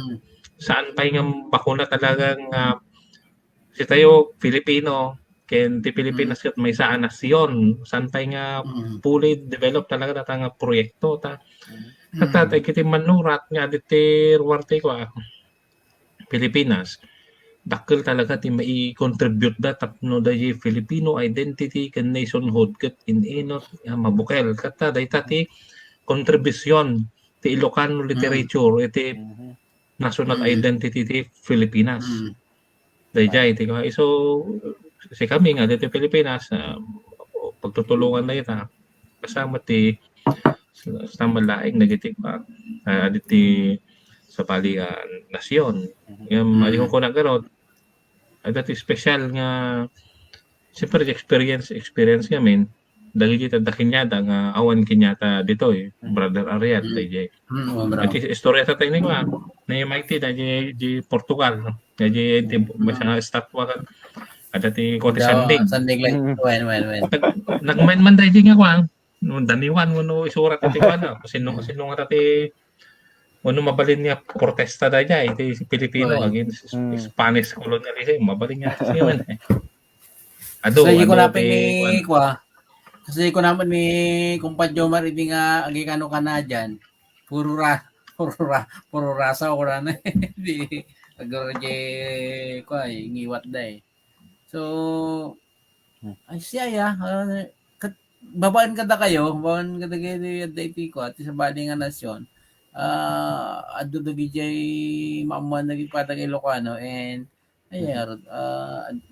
saan pa nga bakuna talagang si tayo Filipino ken ti Pilipinas ket may saan nasyon saan pa nga fully develop talaga data nga proyekto ta tatay kiti manurat nga diti ruwarte ko Pilipinas dakkel talaga ti mai-contribute da tapno da Filipino identity ken nationhood ket inenot mabukel kata dayta ti kontribusyon ti Ilocano literature iti national identity ti Pilipinas. Dayjay ti ko so si kami nga dito Pilipinas pagtutulungan na ita kasama ti sa malaing negative aditi sa pali nasyon yung mali ko na gano'n dati special nga siyempre experience ngamin dahil kita dakinyata nga awan kinyata dito brother Ariel dayjay at istorya sa tayo ni ko na yung Mighty na di Portugal no di masya estatwa kan ada ti Kote Sandig when nagmain man dayjay nga kwa daniwan mo isurat ti kwa sino nga ti ano mabalin niya protesta da niya iti Pilipino against Spanish colonialism mabalin niya siya man kasi ko naman ni kumpadyo mar hindi nga agikano ka na dyan puro rasa ko na hindi agorje ko ngiwat da so ay siya babaan kada kayo babaan kada kayo dati ko at sa bali nga nasyon adu dagiti maamuan naging patang Ilocano and ayar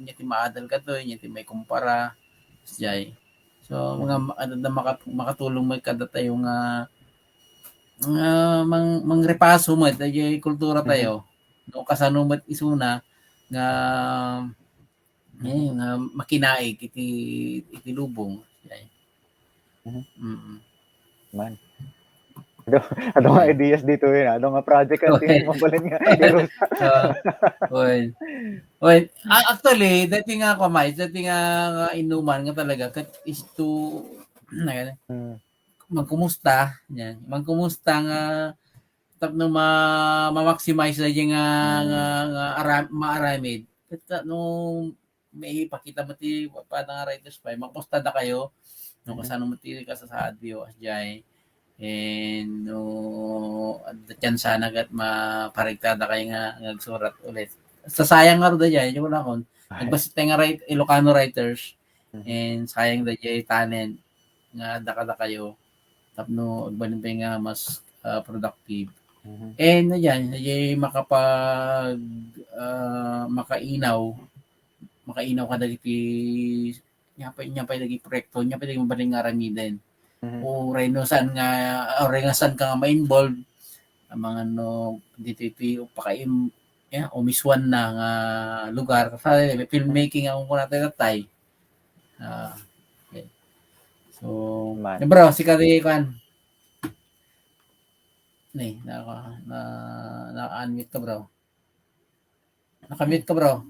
nyati maadal ka to nyati may kumpara jay So mga ano na makatulong mo kada tayo nga mang repaso mo dayay kultura tayo. No kasano mo isuna nga nga makinaig iti lubong. Mm. Man. Ano nga ideas dito yun? Ano nga project kan tin mabalin nga irusa. Actually, dati nga ako dati nga inuman nga talaga is to magkumusta yan. Magkumusta nga tapno ma-maximize na yung maaramid. Kat no may ipakita mo ti padang writers pa magposta da kayo no kasano mo ti kasasad bio asjay and no dyan sana gat maparigtada kayo nga nagsurat ulit. Sayang nga ro da dyan yung una kon nagbasit nga Ilocano writers and sayang da dyan talent nga daka kayo tapno agbalin pa nga mas productive. And yan, makapag makainaw ka dagiti nya pa dagi proyekto, nya pa dagi mabaling nga ramiden. O reno san ka nga ma-involve ang mga no DTP o pakaim o miswan na nga lugar sa filmmaking ang kuna tatay. Okay. So, bro, si Kari kan na-unmute ka bro. Nakamute ka bro.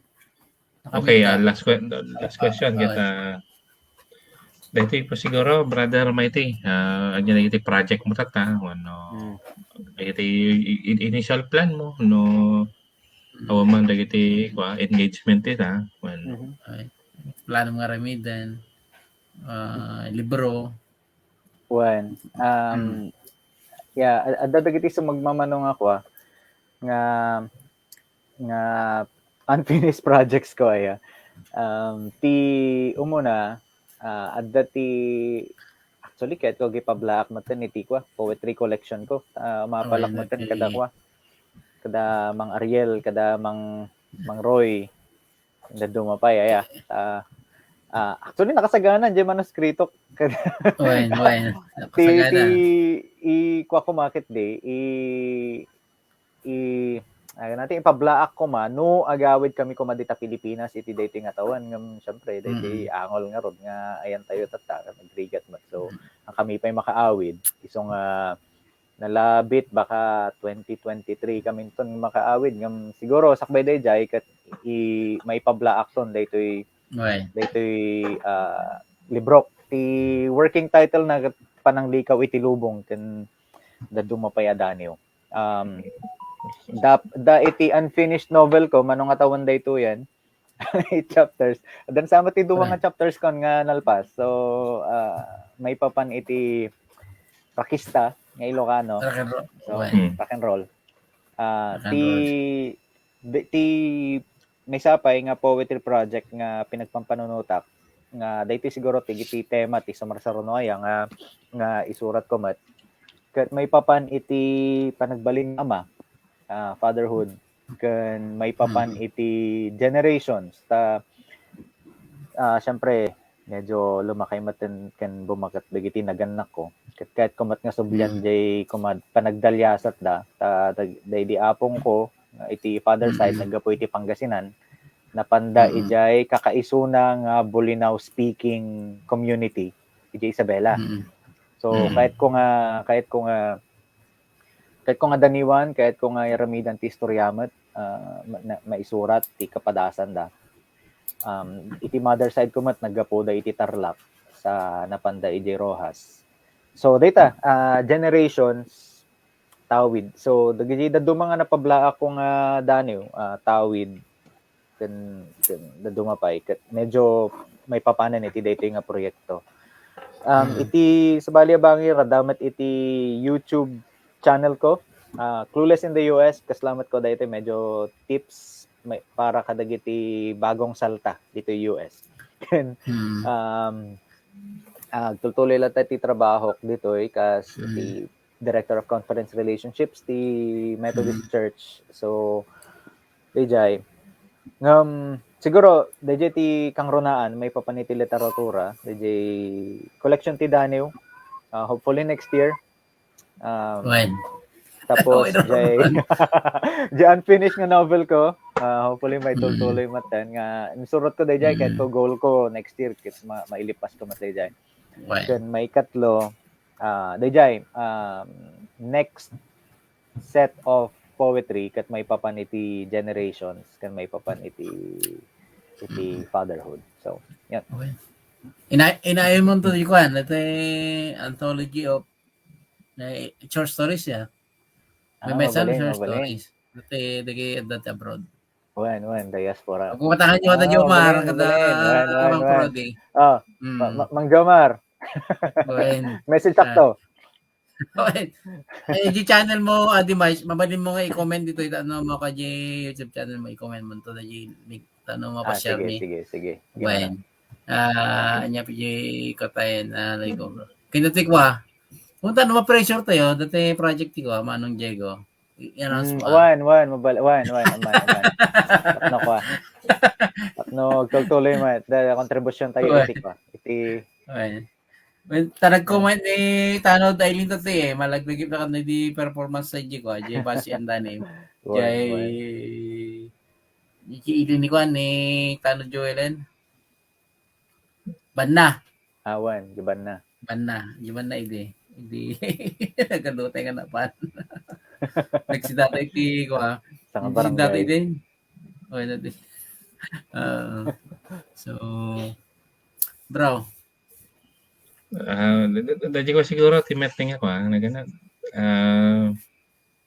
Okay, last question kita. Dito po siguro brother Mighty, anya na iti project mo tata ano. Iti initial plan mo no awaman dagiti engagement ita ano. Plano nga ramidan. Libro. Yeah, adda dagiti sa magmamanong ako nga unfinished projects ko ay ti umuna adda ti actually kahit ko gipablaak matan iti ko poetry collection ko mapalak matan kada ko kada Mang Ariel kada Mang Roy na dumapay aya actually nakasagana diyan manuskrito kuha ko market day natin ipablaak ko no agawid kami kumadita Pilipinas iti dating atawan ngam syempre dati angol nga rod nga ayan tayo tata nagrigat mat so ang kami pay makaawid isong nalabit baka 2023 kami ton makaawid ngam siguro sakbay dayjay kat may pablaak ton daytoy librok ti working title na pananglikaw iti lubong ken dadumapay adanyo da iti unfinished novel ko manong atawan dayto yan 8 chapters dan sama ti duwa nga chapters kon nga nalpas so may papan iti Rakista nga Ilocano so rock and roll ti may sapay nga poetry project nga pinagpampanunutak nga daytoy siguro iti tema ti Samarsaronoya nga isurat ko mat ket may papan iti panagbalin ama fatherhood ken may papan iti generations syempre medyo lumakay maten ken bumakat dagiti naganak ko ket kahit kumat nga subyan jay kumad panagdalyasat day di apong ko iti father side naggapo iti Pangasinan napanda ijay kakaisuna nga Bolinao speaking community iti Isabela so kahit ko nga daniwan kahit ko nga iramidan ti istoryamet maisurat ti kapadasan da iti mother side ko mat naggapo da iti Tarlac sa napanda iti Rojas so data generations tawid so dagiti daduma nga napablaak ko nga daniw tawid ken dadumapay ket medyo may papanan iti daytoy nga proyekto iti sabali abangi radamat iti YouTube channel ko Clueless in the US kaslamat ko daytoy medyo tips para kadagiti bagong salta dito US ken tultuloy lang ti trabaho ditoy kas ti Director of Conference Relationships ti Methodist Church so dijay siguro DJ ti kang runaan may papaniti literatura, DJ collection ti Daniel. Hopefully next year. When? Tapos Okay, jay jay unfinished nga novel ko. Hopefully may tuloy matan nga insurot ko DJ kahit ko goal ko next year kit mailipas ko mat DJ. When? Then may katlo DJ next set of poetry kat may papaniti generations kan may papaniti iti fatherhood. So, yan. Okay. Inayon mo to di ko ito anthology of short stories ya. May short stories. Ito dagi that abroad. Wen diaspora. Kung katahan nyo ata Jomar kada abang prodi. Mang Jomar. Message sakto. Okay. Di channel mo Adimais, mabalin mo nga i-comment dito ano mo ka YouTube channel mo i-comment mo to di tanong mo pa share mi. Sige. When nya piji katayen like ko. Kinutik wa. Kung tanong mo pressure tayo dati project ko manong Diego. I-announce mo. Wan aman. Tapno ko. Tapno tuloy mo da contribution tayo iti ko. Iti Tanag comment ni Tanod Aileen to malagdagip na kan di performance sa ko jay basi anda ni jay iki ni ko ni Tanod Joelen Banna Giban na ide nagkalutay ka na pan nagsidata iti ko sa barangay din okay natin so bro Dadi ko siguro timetting ako nagana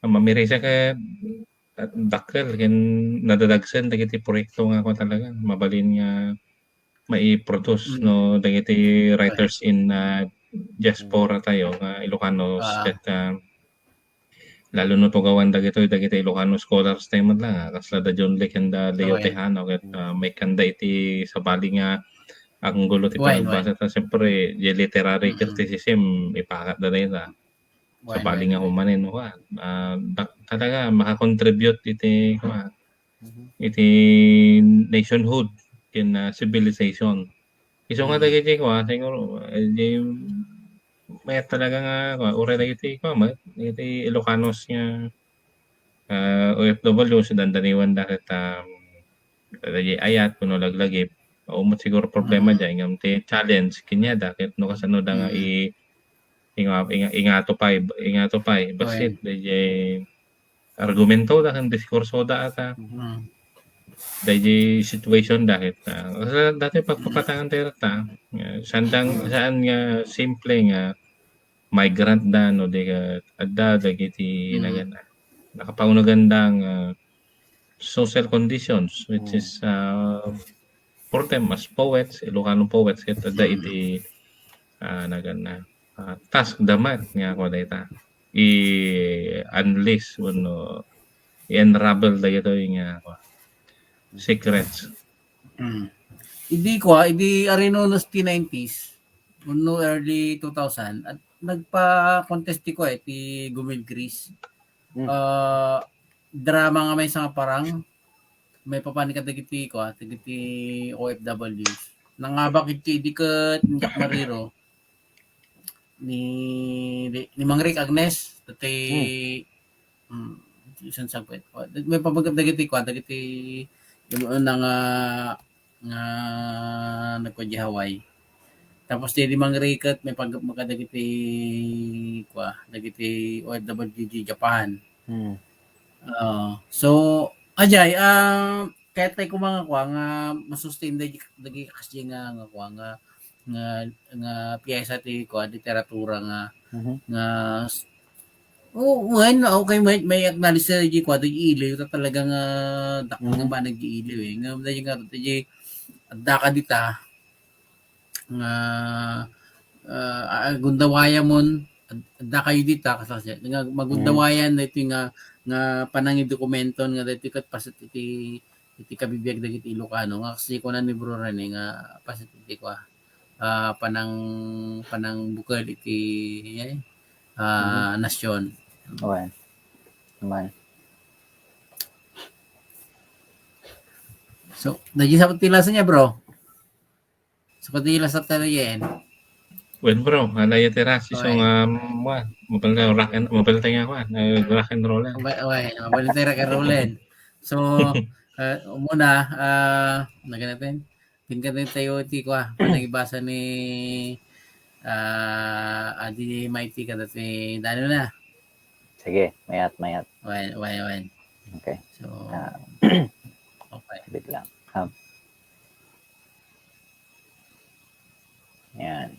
mamirisa ka dakkel ken nadadagsen dagiti proyekto nga ako talaga mabalin nga mai-produce no dagiti writers in diaspora tayo nga Ilocanos ket lalo no tugawan dagiti Ilocano scholars tayo man lang kasla da John Lake and Leo Tejano ket may kanda iti sabali nga ang gulo ti pagbasa ta siyempre yung literary criticism ipakat na nila sa bali nga humanin talaga makakontribute iti nationhood in civilization iso nga dagiti ko siguro may talaga nga ure dagiti ko iti Ilocanos nga OFW sa dandaniwan dahil ayat kuno laglagip umot siguro problema dyan ngam ti challenge kinya dakit no kasano da nga ingato pay basit dayjay argumento da kan diskurso da ata dayjay situation dakit dati pagpapatangan tayo ta saan nga simple nga migrant da no de adda dagiti nagana nakapangunagandang social conditions which is for them as poets, Ilocano poets, ito da iti nagana task damat nga ako data i-unleash uno i-unravel da ito yung secrets. Idi arino nos T90s uno early 2000 at nagpa-contest ko ti Gumil Chris. Drama nga may isang parang may papanik dagiti ko dagiti OFWs nangabak iti diket Jack Mariro ni Mang Rick Agnes dati isang sagpet may papagat dagiti ko dagiti yung nga nagko di Hawaii tapos di Mang Rick may pagdagiti ko dagiti OFWG Japan so ajay kahit tayo mga kwa nga masustain dagi kasi nga kwa nga piyesa ti kwa literatura nga okay may acknowledge sa di kwa dagi iliw ta talaga nga dakong ba nag-iiliw nga dagi nga dagi adda ka dita nga gundawaya mon adda kayo dita kasi nga magundawayan dito nga panangi dokumenton nga dito kat pasit iti kabibiyag dagiti Ilocano nga kasi kunan ni Bro Rene nga pasit iti ko panang bukal iti nasyon. Okay. Naman. So, nandiyan sa patilasan niya, bro. Sa patilasan tayo yan. Well, bro, alay teras isong Okay. mobile na mobile tayo ako, rock and roll. Okay. Balitera ka Roland. So, muna, natin. Tingnan natin tayo, ko panagibasa ni Adi Mighty ka dati. Dano na. Sige, mayat. Wen. Okay. So, Ah, okay. Wait lang. Yan.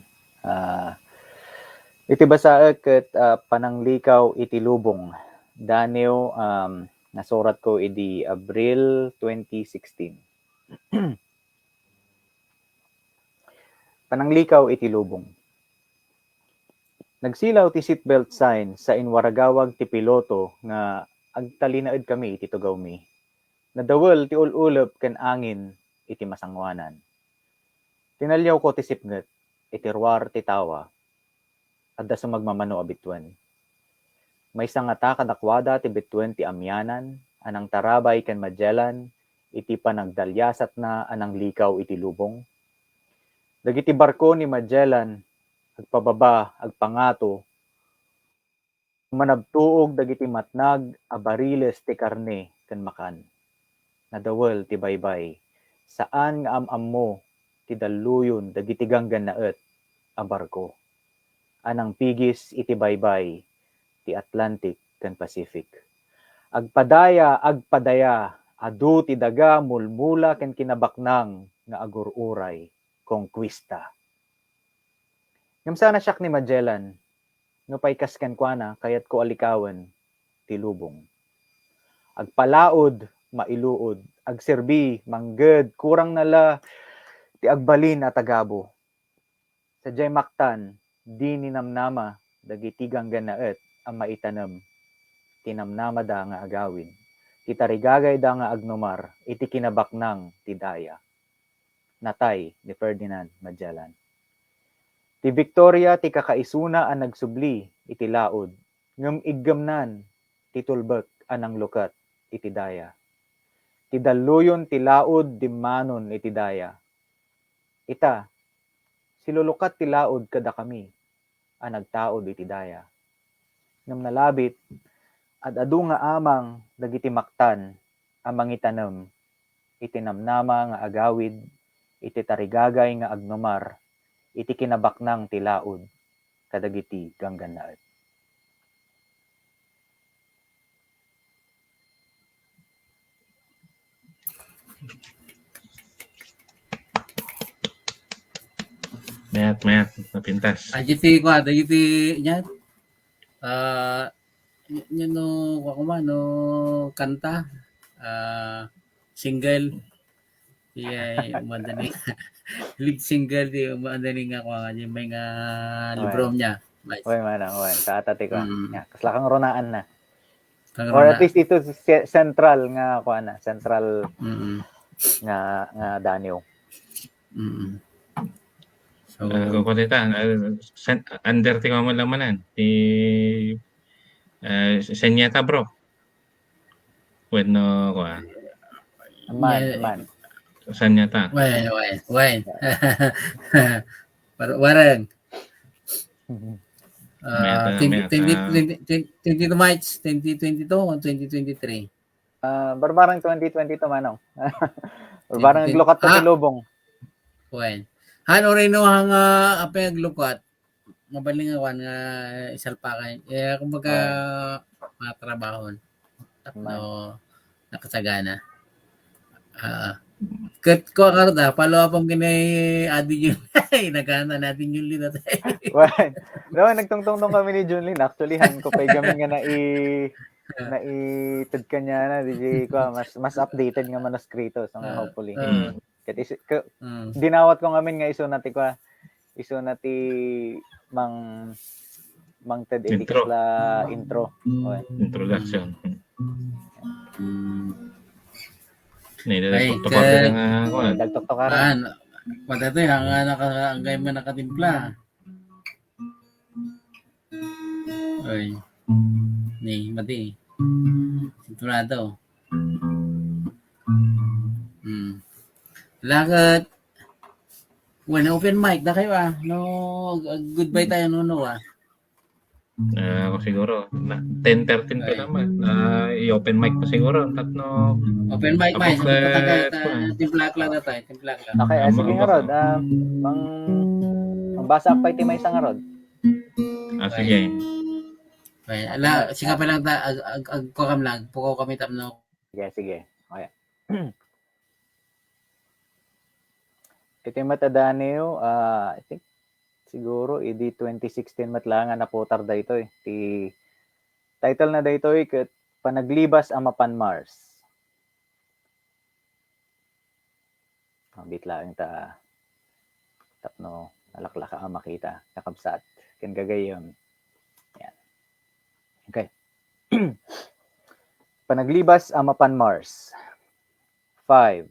Iti basa ket pananglikaw iti lubong. Danyo nasurat ko idi Abril 2016. Pananglikaw iti lubong. Nagsilaw ti seatbelt sign sa inwaragawag ti piloto nga agtalinaed kami iti tugaw mi. Nadawel ti ululop ken angin iti masangwanan. Tinalyaw ko ti sipnget iti ruwar ti tawa. Adda sumagmamano a bitwen. May sangata kadakwada ti bitwen ti amyanan, anang tarabay ken Magellan, iti panagdalyasat na anang likaw iti lubong. Dagiti barko ni Magellan, agpababa, agpangato, manabtuog dagiti matnag, a bariles ti karne ken makan. Nadawel ti baybay, saan nga amam mo ti daluyon dagiti ganggan naet a barko. Anang pigis iti baybay ti Atlantic ken Pacific. Agpadaya adu ti daga mulmula ken kinabaknang nga agururay conquista. Ngem sana siyak ni Magellan no paikas ken kuana kayat ko alikawen ti lubong. Agpalaod mailuod, agserbi mangged kurang nala ti agbalin at agabo. Sa jay maktan di ninamnama dagiti ganggan naet ang maitanam tinamnama da nga agawin ti tarigagay da nga agnomar iti kinabaknang ti daya. Natay ni Ferdinand Magellan. Ti Victoria ti kakaisuna ang nagsubli iti laod ngem iggamnan ti tulbek anang lukat iti daya. Ti daluyon ti laod dimmanon iti daya. Ita silulukat ti laod kada kami ang nagtaod iti daya. Ngem nalabit at adu nga amang dagiti maktan ang mangitanam iti namnama nga agawid iti tarigagay nga agnomar iti kinabaknang ti laod kadagiti ganggan naet. Mayat, napintas. Dagiti yan. Yan no, kanta. Single. Madali. Lead single di madali nga may nga libro niya. Oy manang kaatati ko. Mm. Ya, kasla kang ronaan na. Kang Or Rona. at least ito central nga kuana, central Mm. nga danyo. Mm. So, Kung kunita, under ti mo lamanan, ti senyata bro. When no, Man. senyata. Wait. Warang. 22 March 2022 o 2023? Barbarang 2022 manong. Barbarang naglukat to ti lubong. Well, ano rin no hang apa naglukat mabaling nga isalpakan. Kumbaga mga trabahon. No, nakasagana. Kat ko karda, follow up ang kinay Adi Junlin. Nagkanta natin Junlin natin. No, nagtungtong kami ni Junlin. Actually, han ko pay gamin nga naitid ka niya na DJ ko mas updated nga manuskrito so nga hopefully. Dinawat ko ngamin nga iso nati mang TED la intro. Introduction. Dagtok ka rin. Patato ang gaya mo nakatimpla. Oy. Ni mati. Sinturado. Lagat. When open mic na kayo No, goodbye tayo no ah. Ako siguro, 10:13 pa Okay. naman. I-open mic pa siguro. Tatno, Open mic abog sa tatagay na, timplak lang na tayo, timplak lang. Okay, sige nga Rod. Basa pa iti may isang nga Rod. sige. Okay, sige pa lang ta ag kokam lang, puko kami tapno. Sige. Okay. Ito yung matadaniyo, I think siguro idi 2016 matlangan na potar da ito eh. Title na da ito eh, Panaglibas ang Mapan Mars. Bit lang ta tapno nalaklaka ang makita nakabsat ken gagayon. Yan. Okay. Panaglibas ang Mapan Mars. 5.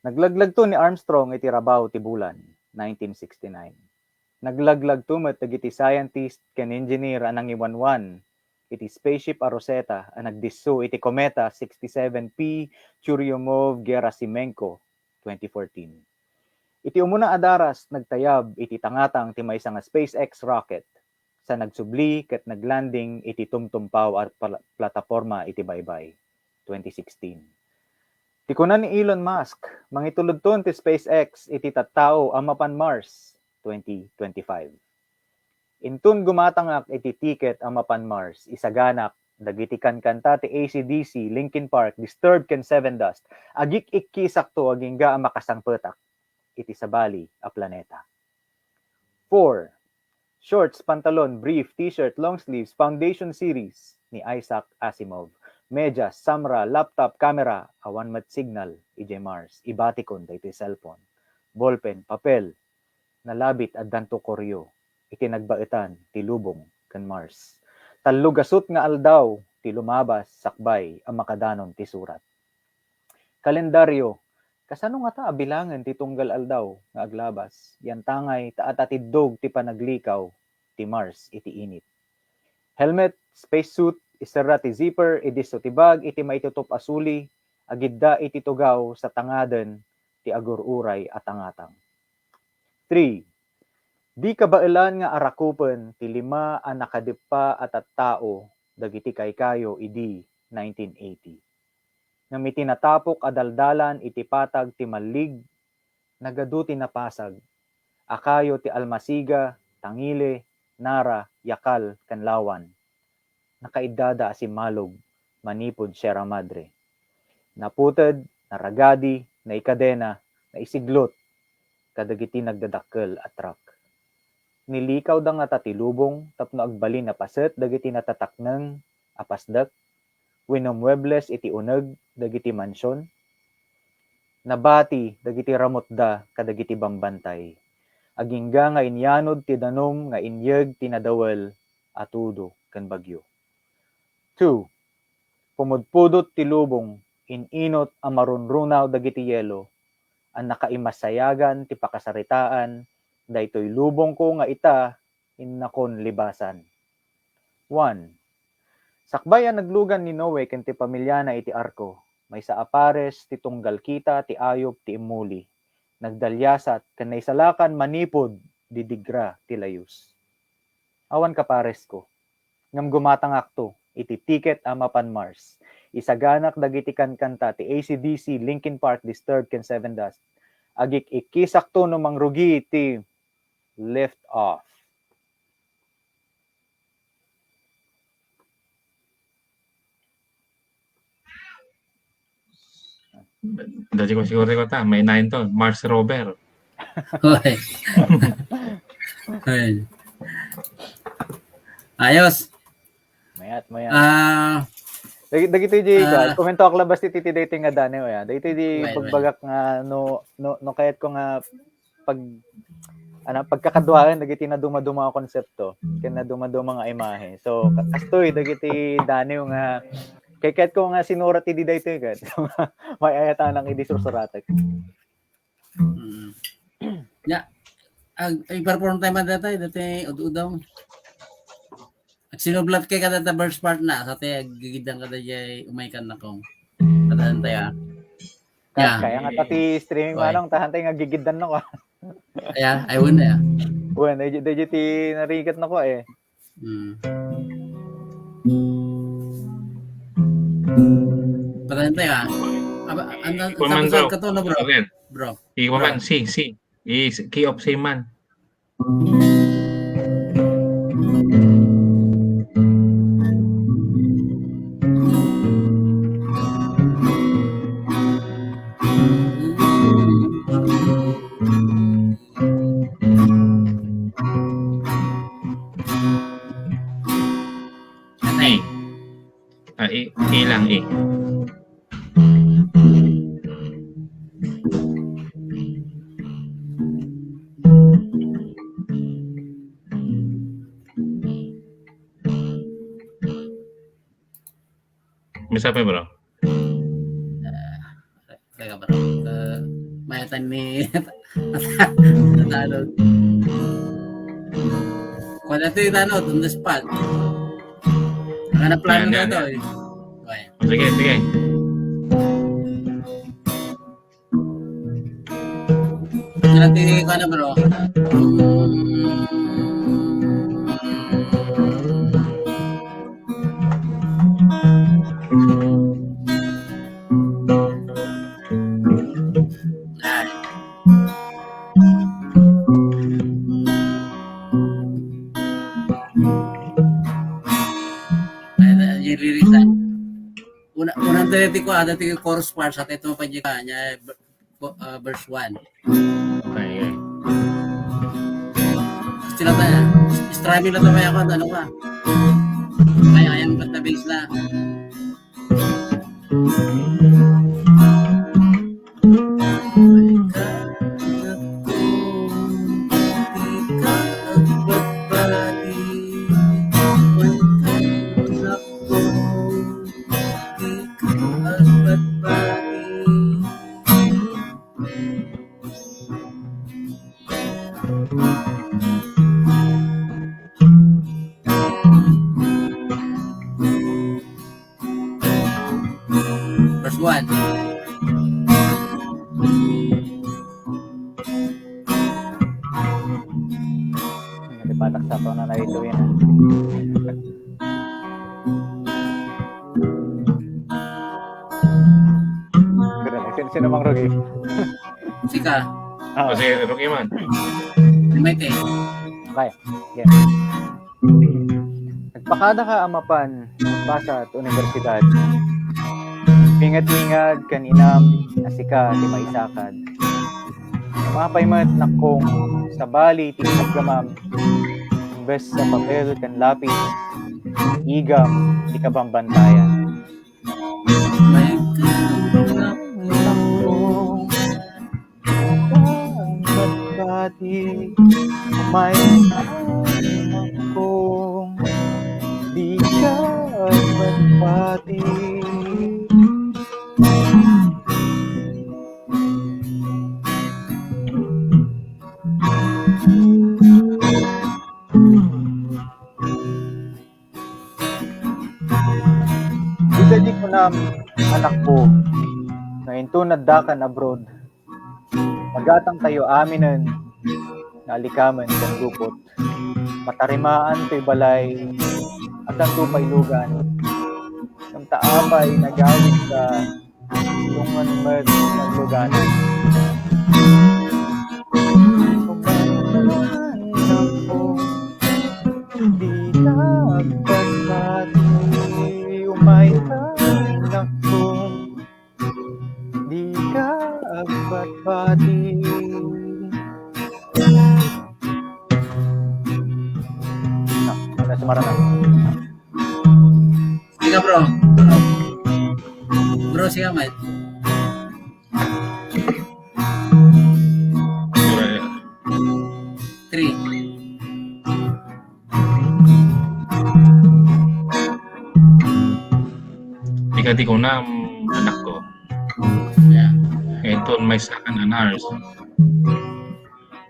Naglaglag to ni Armstrong iti Rabaw ti bulan 1969. Naglaglag to met iti scientist ken engineer anang iwanwan iti spaceship a Rosetta ang nagdisso iti kometa 67P Churyumov-Gerasimenko 2014. Iti umuna adaras nagtayab iti tangatang ti maysa nga SpaceX rocket sa nagsubli ket naglanding iti tumtumpaw at plataporma iti baybay 2016. Ti kunan ni Elon Musk mangituludton ti SpaceX iti tattao ang mapan Mars 2025. Intun gumatangak iti ticket ang mapan Mars isaganak dagiti kanta ti AC/DC Linkin Park Disturbed ken Seven Dust agik ikki sakto agingga ang makasangpetak iti sabali a planeta. 4. Shorts, pantalon, brief, t-shirt, long sleeves, foundation series ni Isaac Asimov. Medyas, samra, laptop, camera, awan mat signal, ije Mars, ibatikon da iti cellphone. Ballpen, papel, nalabit at danto koryo, iti nagbaitan, ti lubong, kan Mars. Tallugasot nga aldaw, ti lumabas, sakbay, ang makadanon ti surat. Kalendaryo, kasano nga ta abilangan ti tunggal aldaw nga aglabas, yan tangay taatatiddog ti panaglikaw, ti Mars iti init. Helmet, spacesuit, isara ti zipper, idiso ti bag, iti maitutup asuli, agidda iti tugaw sa tangaden, ti agururay at tangatang. 3. Di kabailan nga arakupen ti 5 ang nakadippa at tao, dagiti kaykayo idi 1980. Ngamiti natapok adaldalan iti patag ti malig, nagadu ti napasag, akayo ti almasiga, tangile, nara, yakal, kanlawan. Nakaidada si malog, manipod Sierra Madre. Naputed, naragadi, naikadena, naisiglot, kadagiti nagdadakkel at truck. Nilikaw da nga tatilubong, tapno agbalin na paset, dagiti natatakneng, apasdak, winumuebles iti uneg, dagiti mansyon, nabati, dagiti ramotda, kadagiti bambantay. Agingga nga inyanod ti danom, nga inyeg tinadawel, atudo, kan bagyo. 2. Pumudpudot ti lubong, ininot ang marunrunaw dagiti yelo, ang nakaimasayagan ti pakasaritaan, daytoy lubong ko nga ita, innakon libasan. 1. Sakbayan naglugan ni Noe ken ti pamilya na iti arko, may sa apares ti tunggal kita ti ayop ti imuli, nagdalyasat ken naisalakan manipod didigra ti layus. Awan ka pares ko, ngam gumatangak to, iti ticket a mapan Mars, isaganak dagiti kankanta ti AC/DC Linkin Park Disturbed ken Seven Dust, agik ikisakto no mangrugi ti Lift Off. Dati ko siguro ko may 9 to. Mars rover. Okay. Okay. Ayos. Mayat. Dagito di komento ak labas ti dating nga dane ya. Dagito di pagbagak nga no kayat ko nga pagkakaduaan dagiti na dumaduma nga konsepto, ken na dumaduma nga imahe. So kastoy dagiti dane nga kayat ko nga sinurat ti daytoy kat. May ayata nang idisururatek. Ya. Ay perform tayo man dati udaw. Sinublat kay kada ta first part na sa tay gigidang kada jay umay kan na kong. Tadaan tayo. Yeah. Kaya nga pati streaming Okay. manong tahantay nga gigidan na ko. Kaya, ayun na. Bueno, medyo ti narigat na ko eh. Patay ka. Kuman Tapos bro. ka to na bro. Again. Bro. Iwaman, si. Is key of Seaman. E lang, E. Bisa apa bro? Teka bro. Mayatan ni Tagalog. Kung ito yung tanong, on the spot. Ang plano Yan, na yan, ito eh. Sige, Okay. sige. Nanti ko na bro. Unang dati ko ada ti chorus part sa ito pa niya verse 1. Okay. Sila ta strumming lang tayo ako ano ka. Kaya yung bass na bass na. Verse 1. Nalipatak sa to na narito yan. Sino mang Rogi? Sika. Ah, Kasi Rocky man. Mete. kaya. Yeah. Nagpakada ka amapan, basa at universidad. Mingad-mingad kaninam asika ti maisakad. Mapaymat nakong sa bali ti gamam. Imbes sa papel kan lapis, igam di ka bambantayan. May Nakong bati may nakong di ka bati. Idadi ko na anak ko na intunad dakan abroad. Magatang tayo aminan na alikaman kan gupot. Matarimaan to'y balay at ang tupay lugan. Ng taapay nagawid sa tungan mat ng luganan. Kumanan ako di dapat pati umayhan ako di ka agbat-bati. Ano sumara na? Sika bro. Bro, sika mate. Siguro, 3. Di ko na anak ko. Yeah. Ito may sakan anars.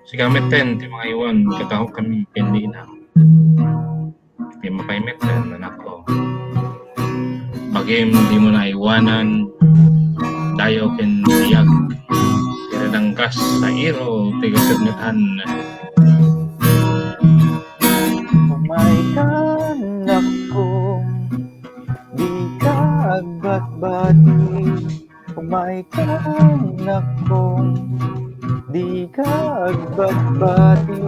Si kami 10, di mga iwan, kataho kami, hindi na. Di mapaymet na anak ko. Bagay di mo na iwanan, tayo ken di Bayag. Sinanangkas sa iro, tigasagnitan. Umay ka nakong di ka agbat-bati. Umay ka nakong di ka agbat-bati.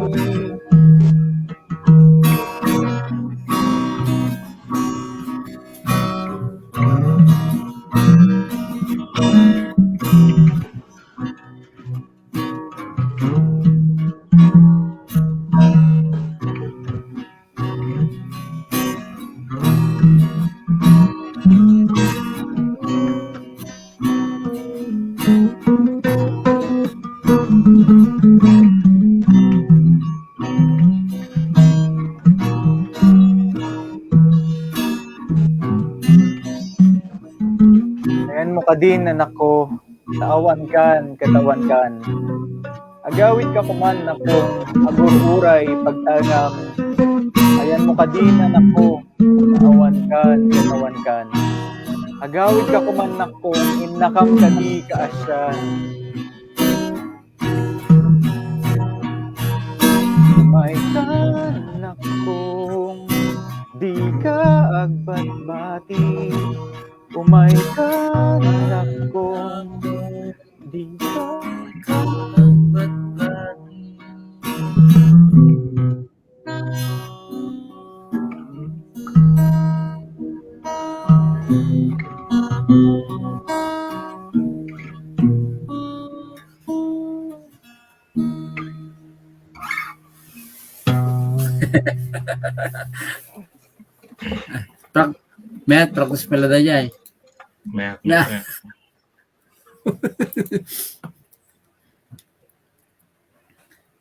Ayan mo ka din, anak ko, taawan kan, katawan kan. Agawid ka kuman, akong agur-uray, pagtangam. Ayan mo ka din, anak ko, taawan kan, katawan kan. Agawid ka kuman, akong inakam ka di kaasyan. Umay ka, anak kong di ka agbat-bati. Umay ka, anak kong di ka May practice pala na niya eh. Mayak Na. na.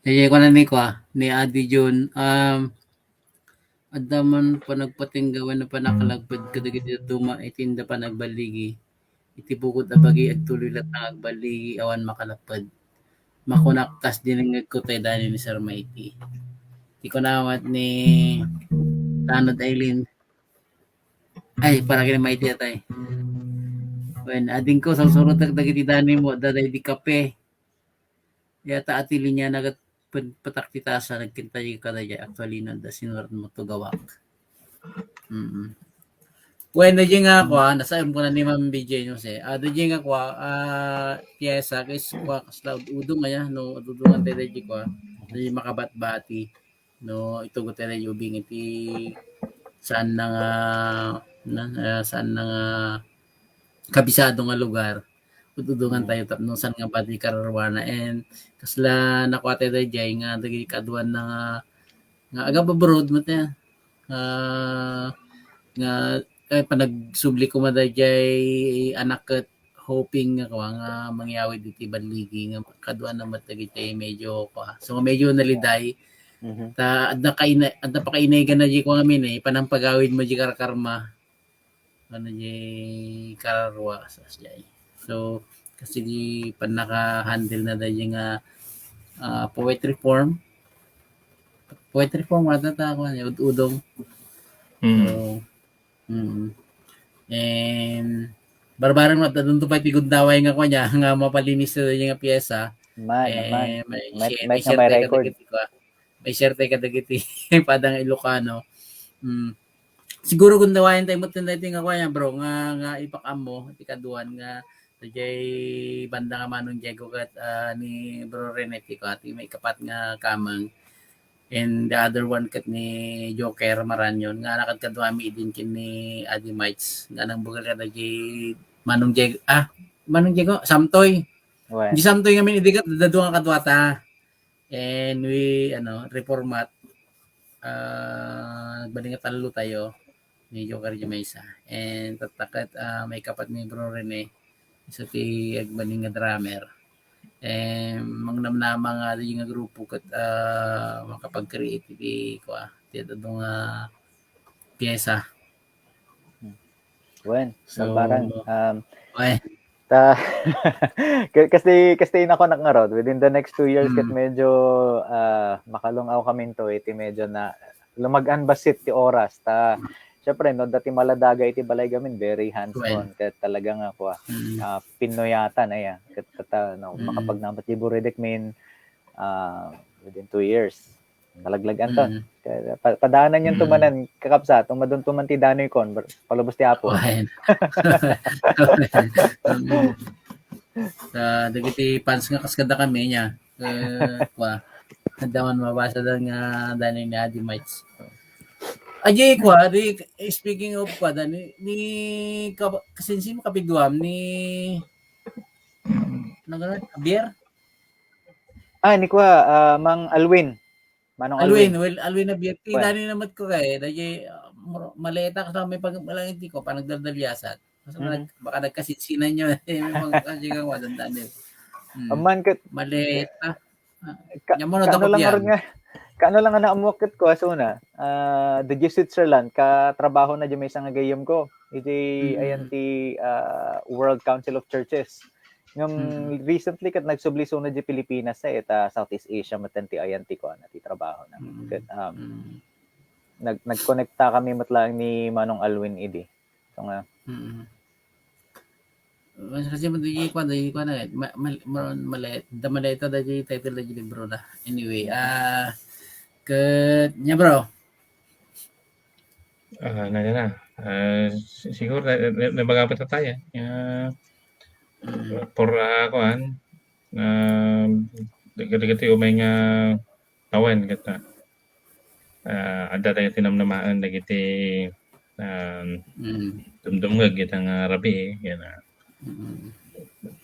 Kaya ko na ni Adi Jun. Adaman pa nagpatinggawan na pa nakalagpad kadagit ito tuma itinda pa nagbaligi. Iti bukod abagi at tuloy lat na agbaligi awan makalapad. Makunaktas din ang ko tayo dani ni Sir Mighty. Iti ko nawat ni Tanod Aileen. Ay, para kina Mighty atay. When ading ko sa surot dagiti dani mo daday di kape. Yata atili niya nagat pataktitasa nagkintay ka na dyan. Actually, nanda sinurat mo to gawak. When na dyan nga ako, nasayam ko na ni Ma'am BJ nyo siya. Da dyan nga ako, piyesa, kais ko, kaslaud udong nga no, udungan tayo dyan ko, da dyan makabat-bati. No, ito ko tayo ubing iti saan na nga, saan na nga, kabisado nga lugar. Udungan tayo tapno saan nga ba di kararwana and kasla nakuha tayo dyan nga dagi kaduan na nga aga babrod mo tayo nga panagsubli ko maday dyan anak at hoping nga nga mangyawid iti banligi nga kaduan na matagi tayo medyo so medyo naliday ta adna pakainay ka na dyan ko ngamin panampagawid mo dyan karma ano dyan kararwa sas dyan. So, kasi di pa naka-handle na dahil yung poetry form. Poetry form, matata ako, udong. So, and barbarang matadun to pa tigundaway nga ko niya, nga mapalinis na yung piyesa. May record. May share tayo kadagiti, padang Ilocano. Siguro kung dawayan tayo mo tinday nga ko niya, bro, nga ipakam mo, ikaduan nga, jay banda nga manong Diego kat ni Bro Reneti ko ati may kapat nga kamang and the other one kat ni Joker Maranyon nga nakad kadwami din kin ni Adi Mites nga nang bugal ka jay manong Diego Samtoy di Samtoy nga min idigat dadu nga kadwata and we reformat nagbaling nga talo tayo ni Joker Jamesa and tatakat may kapat ni Bro Rene isa ti agbaling nga drummer mangnamnama nga di nga grupo kat makapag-create ti dadong pyesa. Wen, so parang ta kasi nako nakarod within the next 2 years kat medyo makalungaw kami to iti medyo na lumagan basit ti oras ta. Siyempre, no, dati maladaga iti balay gamin, very hands-on. Kaya talagang ako, pinoyatan, kat ta no makapagnamat di buredekmin within 2 years. Nalaglagan to. Mm. Kaya padaanan yung tumanan kakapsa tong madun tuman ti danoy kon palubos ti apo. Ayan. Dagiti fans nga kaskada kami niya. Daman mabasa daw nga danoy ni Adi Mites. Ajay kwa, speaking of kwa, ni kasinsi mo kapigwam ni Bier? Ni kwa Mang Alwin. Manong Alwin. Alwin na Bier. Well. Dani naman ko kay, dahil maleta ka sa may pagmalangiti ko, panagdaldalyasat. Baka nagkasinsinan nyo. May mga kasi kang wadandaan nyo. Aman kat Maleta. Kaano lang nga naamukit ko asuna. The Switzerland ka trabaho na di may isang gayam ko. Iti ayan ti World Council of Churches. Ngam recently kat nagsubli na di Pilipinas sa Southeast Asia matan ti ayan ti ko na ti trabaho na. Kat nagkonekta kami matlang ni Manong Alwin idi. So nga. Kasi madigi ko na maleta dahil title na libro na. Anyway, nya bro. Siguro nabagapit na tayo. For kuan dagiti umay nga tawen kata. Adda tayo tinamnamaan dagiti dumdumgag kita nga rabi yan.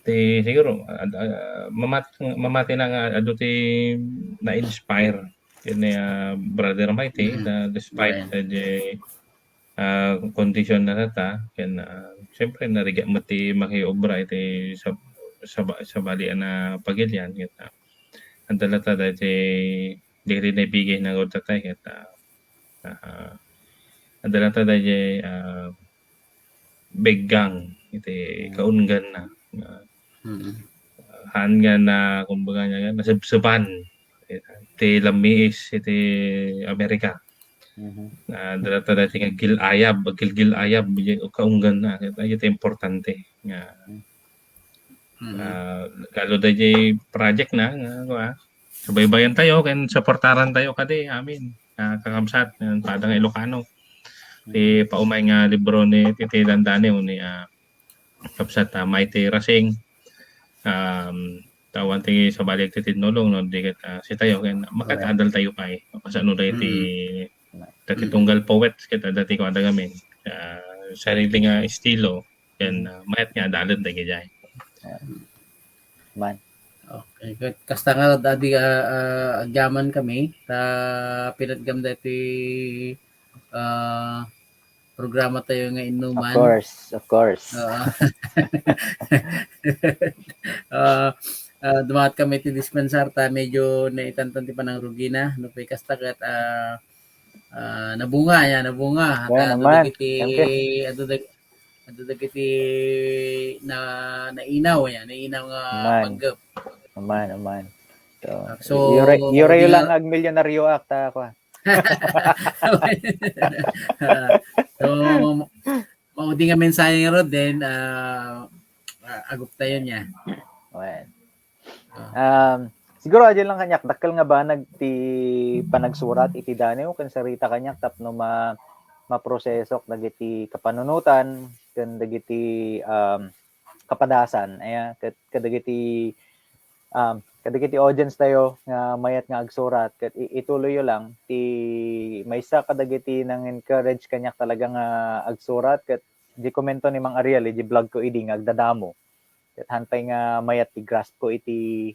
Siguro mamati na nga adu ti na-inspire yun Brother Mighty despite the condition na nata ken siyempre nariga mati makiobra iti sa balian na pagilyan kita andalata dati diri na ibigay na god tatay kita andalata dati beggang iti kaungan na hanga na kumbaga nga nasubsuban iti lamiis iti Amerika dalata dati nga gilayab kaunggan na iti importante nga kalo dati project na nga subaybayan tayo ken suportaran tayo kadi amin kakamsat padang Ilocano ti paumay nga libro ni Titi Landane ni kapsat Mighty Rasing tawan ti sa balik ti tinulong no di si tayo ken makatadal tayo kay pasano dai ti dati tunggal poet kita dati ko ada gamin sarili nga estilo ken mayat nga dalad dai gayay man okay kasta nga dadi agyaman kami ta pinatgam dati programa tayo nga inuman. Of course. Dumat kami ti dispensar ta medyo naitantan ti panang rugi na no pay kasta ket nabunga adu dagiti nainaw nga panggap. Aman. So yure lang ag milyonaryo akta ko. So maudi nga mensahe nga rod then agup tayo niya. Siguro adyan lang kanyak dakkel nga ba nagti panagsurat iti danew ken sarita kanyak tapno maprosesok dagiti kapanunutan ken dagiti kapadasan kadagiti audience tayo nga mayat nga agsurat ket ituloy yo lang ti maysa kadagiti nang encourage kanyak talaga nga agsurat ket di komento ni Mang Ariel di vlog ko idi nga agdadamo ket hantay nga mayat ti grasp ko iti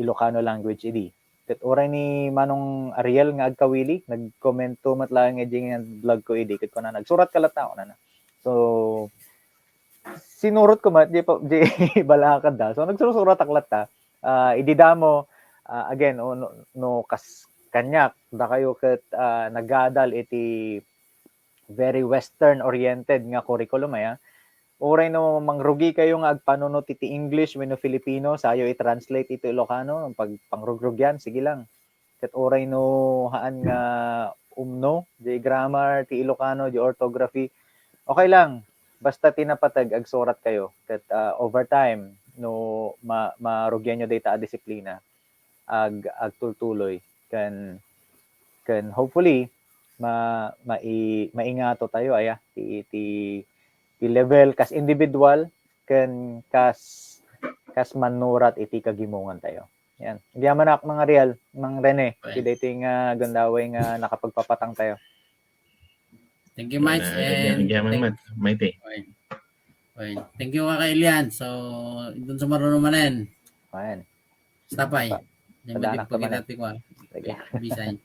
Ilocano language idi ket oray ni Manong Ariel nga agkawili nagkomento matlang edi nga vlog ko idi ket kuno nagsurat kalat tao na so sinurot ko mat di balakad da so nagsusurat aklat ta ididamo again no kas kanyak da kayo ket nagadal iti very western oriented nga curriculum oray no mangrugi kayo nga agpanunot iti English wenno Filipino sayo i-translate iti Ilocano pag pangrugrugyan sige lang ket oray no haan nga di grammar ti Ilocano di orthography okay lang basta tinapatag agsurat kayo ket over time no marugyan nyo data a disiplina ag tultuloy kan hopefully maingato tayo aya ti level kas individual kan kas manurat iti kagimungan tayo. Yan. Hindi man ako mga real, mga Rene. Okay. Hindi ito nga gandaway nga nakapagpapatang tayo. Thank you, Mike. And Mighty. okay. Thank you ka Elian. So, dun sa marunong manen. Ayan. Stop ay. Padanak naman Pagkitatik ko. Sige. Bisay.